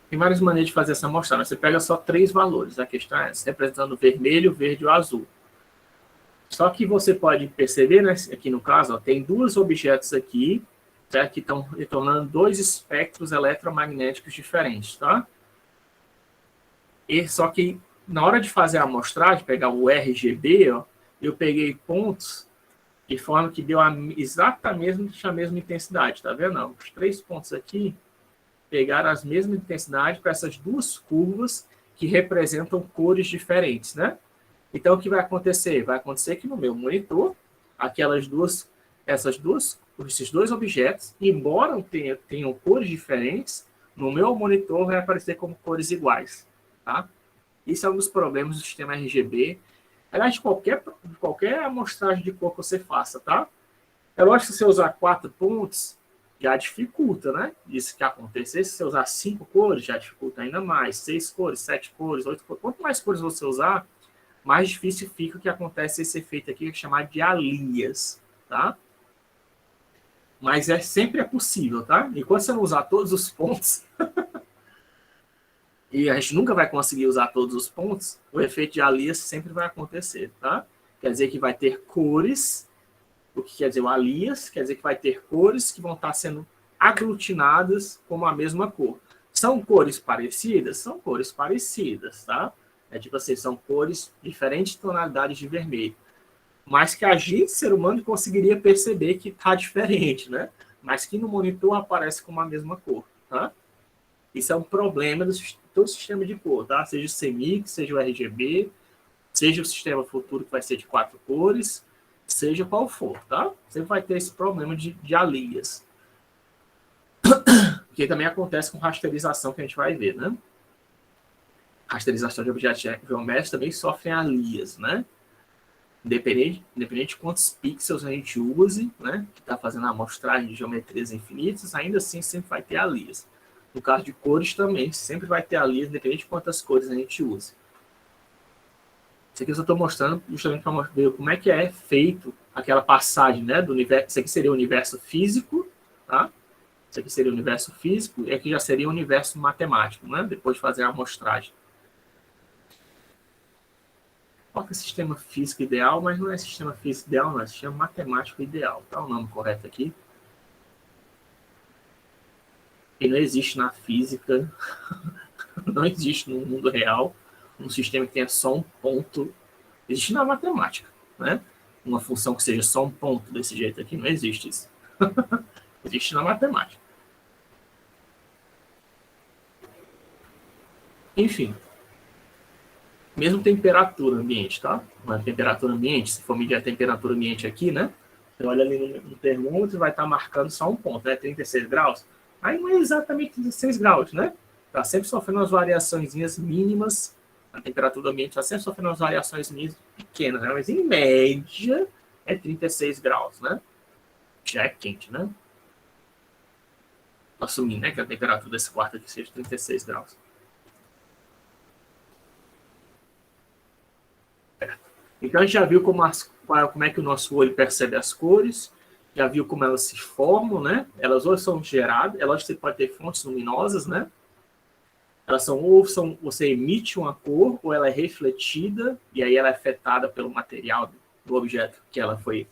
Tem várias maneiras de fazer essa amostragem. Você pega só 3 valores. A questão é essa, representando o vermelho, o verde e o azul. Só que você pode perceber, né, aqui no caso, ó, tem 2 objetos aqui, certo? Que estão retornando 2 espectros eletromagnéticos diferentes, tá? E só que na hora de fazer a amostragem, pegar o RGB, ó, eu peguei pontos de forma que deu exatamente a mesma intensidade, tá vendo? Não, os 3 pontos aqui pegaram as mesmas intensidades para essas 2 curvas que representam cores diferentes, né? Então, o que vai acontecer? Vai acontecer que no meu monitor, esses dois objetos, embora tenham cores diferentes, no meu monitor vai aparecer como cores iguais, tá? Isso é um dos problemas do sistema RGB. Aliás, qualquer amostragem de cor que você faça, tá? É lógico que se você usar 4 pontos, já dificulta, né? Isso que acontecer. Se você usar 5 cores, já dificulta ainda mais. 6 cores, 7 cores, 8 cores. Quanto mais cores você usar, mais difícil fica que acontece esse efeito aqui, que é chamado de alias, tá? Mas sempre é possível, tá? Enquanto você não usar todos os pontos, e a gente nunca vai conseguir usar todos os pontos, o efeito de alias sempre vai acontecer, tá? Quer dizer que vai ter cores, o que quer dizer o alias, quer dizer que vai ter cores que vão estar sendo aglutinadas como a mesma cor. São cores parecidas? São cores parecidas, tá? É tipo assim, são cores diferentes tonalidades de vermelho. Mas que a gente, ser humano, conseguiria perceber que está diferente, né? Mas que no monitor aparece com a mesma cor, tá? Isso é um problema do todo sistema de cor, tá? Seja o CMYK, seja o RGB, seja o sistema futuro que vai ser de 4 cores, seja qual for, tá? Você vai ter esse problema de alias. Que também acontece com rasterização, que a gente vai ver, né? Rasterização de objetos geométricos também sofrem alias, né? Independente de quantos pixels a gente use, né? Que está fazendo a amostragem de geometrias infinitas, ainda assim sempre vai ter alias. No caso de cores também, sempre vai ter alias, independente de quantas cores a gente use. Isso aqui eu só estou mostrando justamente para ver como é que é feito aquela passagem, né, do universo. Isso aqui seria o universo físico, tá? Isso aqui seria o universo físico e aqui já seria o universo matemático, né? Depois de fazer a amostragem. Coloca sistema físico ideal, mas não é sistema físico ideal, não. É sistema matemático ideal. Tá o nome correto aqui. E não existe na física, não existe no mundo real, um sistema que tenha só um ponto. Existe na matemática, né? Uma função que seja só um ponto desse jeito aqui, não existe isso. Existe na matemática. Enfim. Mesmo temperatura ambiente, tá? Uma temperatura ambiente, se for medir a temperatura ambiente aqui, né? Você olha ali no termômetro, vai estar marcando só um ponto, né? 36 graus. Aí não é exatamente 36 graus, né? Está sempre sofrendo umas variações mínimas. A temperatura do ambiente está sempre sofrendo umas variações mínimas pequenas, né? Mas em média é 36 graus, né? Já é quente, né? Assumindo, né, que a temperatura desse quarto aqui seja 36 graus. Então a gente já viu como é que o nosso olho percebe as cores, já viu como elas se formam, né? Elas ou são geradas, elas você pode ter fontes luminosas, né? Elas são você emite uma cor ou ela é refletida e aí ela é afetada pelo material do objeto que ela foi,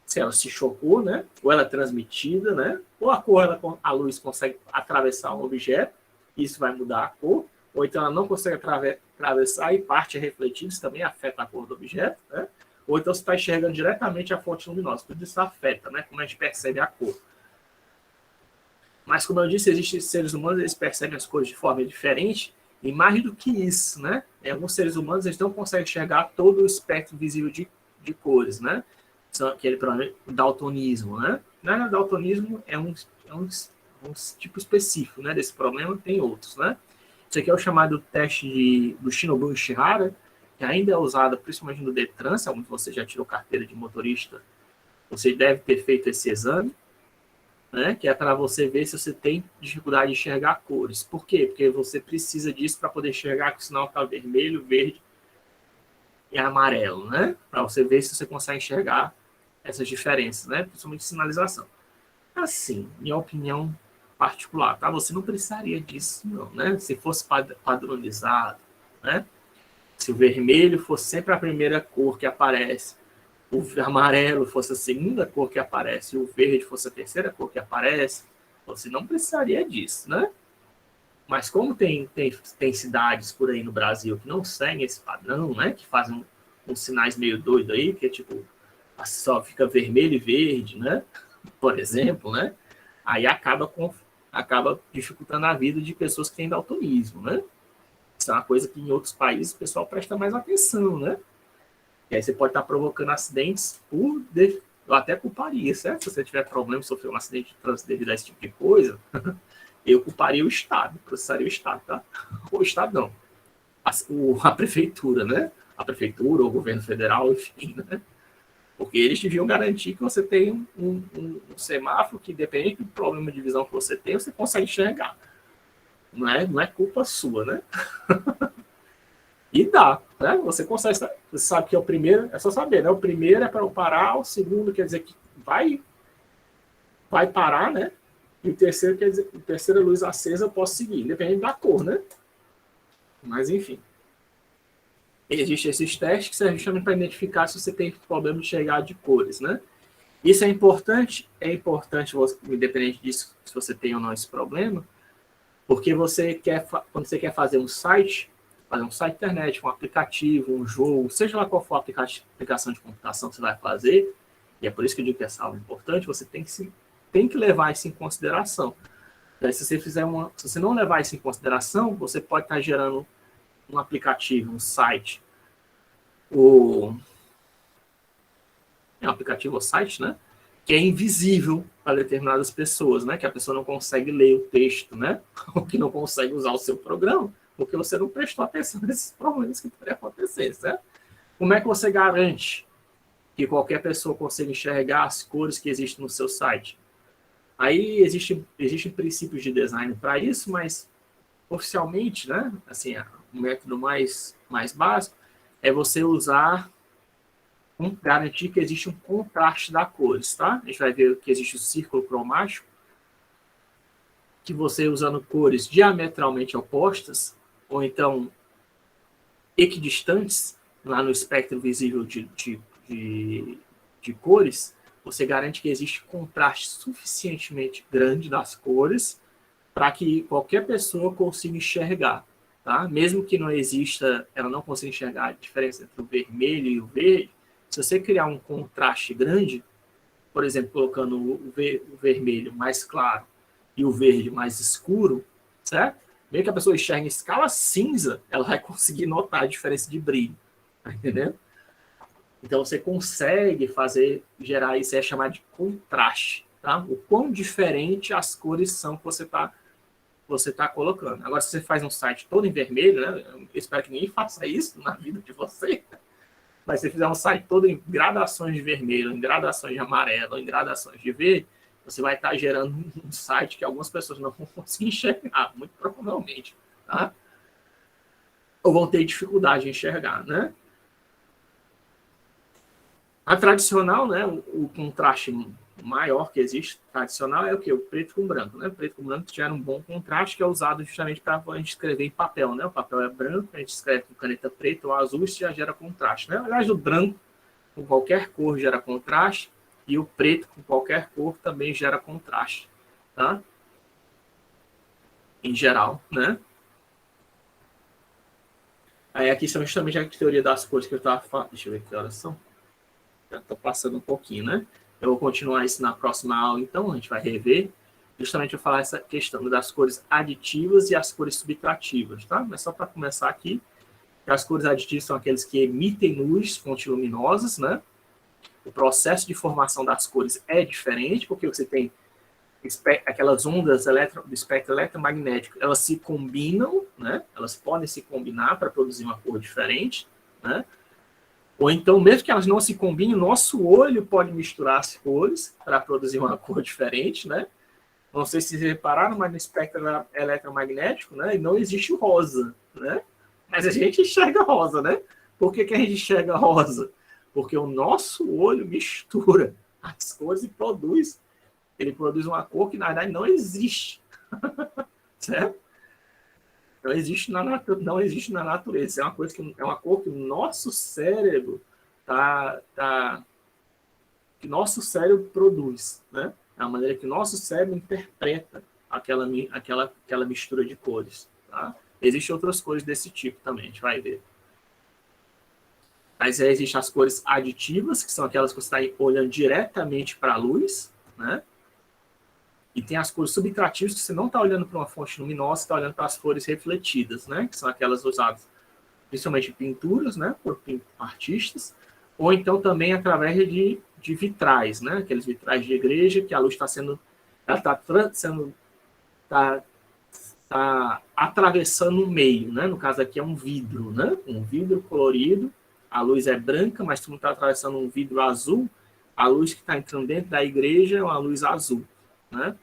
se ela se chocou, né? Ou ela é transmitida, né? Ou a cor, a luz consegue atravessar um objeto, isso vai mudar a cor, ou então ela não consegue atravessar e parte é refletida, isso também afeta a cor do objeto, né? Ou então você está enxergando diretamente a fonte luminosa, tudo isso afeta, né? Como a gente percebe a cor. Mas, como eu disse, existem seres humanos, eles percebem as cores de forma diferente, e mais do que isso, né? Alguns seres humanos, eles não conseguem enxergar todo o espectro visível de cores, né? São aquele daltonismo, né? Não, daltonismo é um tipo específico, né? Desse problema, tem outros, né? Isso aqui é o chamado teste do Shinobu-Ishihara, que ainda é usado principalmente no Detran, se algum de vocês já tirou carteira de motorista, você deve ter feito esse exame, né? Que é para você ver se você tem dificuldade de enxergar cores. Por quê? Porque você precisa disso para poder enxergar que o sinal está vermelho, verde e amarelo, né? Para você ver se você consegue enxergar essas diferenças, né? Principalmente sinalização. Assim, minha opinião particular, tá? Você não precisaria disso, não, né? Se fosse padronizado, né? Se o vermelho fosse sempre a primeira cor que aparece, o amarelo fosse a segunda cor que aparece e o verde fosse a terceira cor que aparece, você não precisaria disso, né? Mas como tem cidades por aí no Brasil que não seguem esse padrão, né? Que fazem uns sinais meio doidos aí, que é tipo, só fica vermelho e verde, né? Por exemplo, né? Aí acaba dificultando a vida de pessoas que têm daltonismo, né? Isso é uma coisa que em outros países o pessoal presta mais atenção, né? E aí você pode estar provocando acidentes eu até culparia, certo? Se você tiver problema, sofrer um acidente de trânsito devido a esse tipo de coisa, eu culparia o Estado, processaria o Estado, tá? Ou o Estado não, a prefeitura, né? A prefeitura, ou o governo federal, enfim, né? Porque eles deviam garantir que você tem um semáforo que, independente do problema de visão que você tem, você consegue enxergar. Não é culpa sua, né? E dá, né? Você consegue, você sabe que é o primeiro, é só saber, né? O primeiro é para eu parar, o segundo quer dizer que vai parar, né? E o terceiro quer dizer, a terceira luz acesa eu posso seguir, dependendo da cor, né? Mas enfim. Existem esses testes que servem justamente para identificar se você tem problema de enxergar de cores, né? Isso é importante, independente disso, se você tem ou não esse problema, porque quando você quer fazer um site internet, um aplicativo, um jogo, seja lá qual for a aplicação de computação que você vai fazer, e é por isso que eu digo que essa aula é importante, você tem que levar isso em consideração. Daí, se você não levar isso em consideração, você pode estar gerando um aplicativo, um site, um aplicativo ou site, né? Que é invisível para determinadas pessoas, né? Que a pessoa não consegue ler o texto, né? Ou que não consegue usar o seu programa, porque você não prestou atenção nesses problemas que podem acontecer, certo? Como é que você garante que qualquer pessoa consiga enxergar as cores que existem no seu site? Aí existem princípios de design para isso, mas oficialmente, né? Assim, o método mais básico é você usar, garantir que existe um contraste das cores, tá? A gente vai ver que existe o círculo cromático, que você usando cores diametralmente opostas, ou então equidistantes, lá no espectro visível de cores, você garante que existe contraste suficientemente grande das cores para que qualquer pessoa consiga enxergar, tá? Mesmo que não exista, ela não consiga enxergar a diferença entre o vermelho e o verde, se você criar um contraste grande, por exemplo, colocando o vermelho mais claro e o verde mais escuro, certo? Mesmo que a pessoa enxergue em escala cinza, ela vai conseguir notar a diferença de brilho, tá entendendo? Então você consegue gerar isso, é chamado de contraste, tá? O quão diferente as cores são que você tá colocando. Agora, se você faz um site todo em vermelho, né? Eu espero que ninguém faça isso na vida de você. Mas se você fizer um site todo em gradações de vermelho, em gradações de amarelo, em gradações de verde, você vai estar gerando um site que algumas pessoas não vão conseguir enxergar, muito provavelmente, tá? Ou vão ter dificuldade em enxergar, né? A tradicional, né, o contraste maior que existe, tradicional, é o quê? O preto com branco, né? O preto com branco gera um bom contraste que é usado justamente para a gente escrever em papel, né? O papel é branco, a gente escreve com caneta preta ou azul, isso já gera contraste, né? Aliás, o branco com qualquer cor gera contraste e o preto com qualquer cor também gera contraste, tá? Em geral, né? Aí aqui são justamente a teoria das cores que eu estava falando. Deixa eu ver que horas são. Já estou passando um pouquinho, né? Eu vou continuar isso na próxima aula, então, a gente vai rever. Justamente eu falar essa questão das cores aditivas e as cores subtrativas, tá? Mas só para começar aqui, as cores aditivas são aqueles que emitem luz, fontes luminosas, né? O processo de formação das cores é diferente, porque você tem aquelas ondas do espectro eletromagnético, elas se combinam, né? Elas podem se combinar para produzir uma cor diferente, né? Ou então, mesmo que elas não se combinem, o nosso olho pode misturar as cores para produzir uma cor diferente, né? Não sei se vocês repararam, mas no espectro eletromagnético, né, não existe o rosa, né? Mas a gente enxerga rosa, né? Por que a gente enxerga rosa? Porque o nosso olho mistura as cores e ele produz uma cor que, na verdade, não existe, certo? Não existe na natureza. É uma cor que o nosso cérebro que nosso cérebro produz, né? É a maneira que o nosso cérebro interpreta aquela mistura de cores, tá? Existem outras cores desse tipo também, a gente vai ver. Mas existem as cores aditivas, que são aquelas que você está olhando diretamente para a luz, né? E tem as cores subtrativas, que você não está olhando para uma fonte luminosa, você está olhando para as cores refletidas, né? Que são aquelas usadas principalmente em pinturas, né? Por artistas, ou então também através de vitrais, né? Aqueles vitrais de igreja, que a luz está atravessando o meio, né? No caso aqui é um vidro, né? Um vidro colorido, a luz é branca, mas como está atravessando um vidro azul, a luz que está entrando dentro da igreja é uma luz azul, né?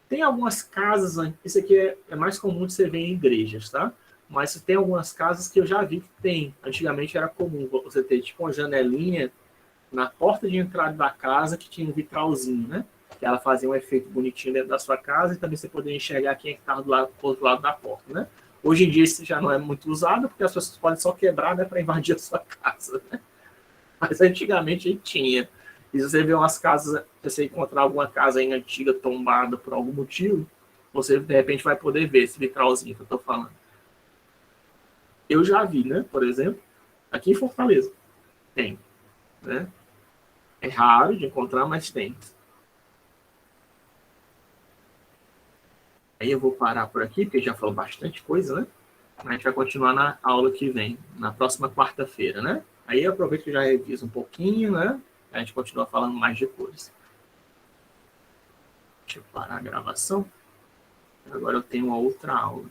Tem algumas casas, isso aqui é mais comum de você ver em igrejas, tá? Mas tem algumas casas que eu já vi que tem. Antigamente era comum você ter tipo uma janelinha na porta de entrada da casa que tinha um vitralzinho, né? Que ela fazia um efeito bonitinho dentro da sua casa e também você poderia enxergar quem é que estava do outro lado da porta, né? Hoje em dia isso já não é muito usado porque as pessoas podem só quebrar, né, para invadir a sua casa, né? Mas antigamente a gente tinha. E se você vê umas casas, se você encontrar alguma casa aí antiga tombada por algum motivo, você de repente vai poder ver esse vitralzinho que eu estou falando. Eu já vi, né? Por exemplo, aqui em Fortaleza. Tem, né? É raro de encontrar, mas tem. Aí eu vou parar por aqui, porque já falou bastante coisa, né? A gente vai continuar na aula que vem, na próxima quarta-feira, né? Aí eu aproveito que já reviso um pouquinho, né? A gente continua falando mais de cores. Deixa eu parar a gravação. Agora eu tenho uma outra aula.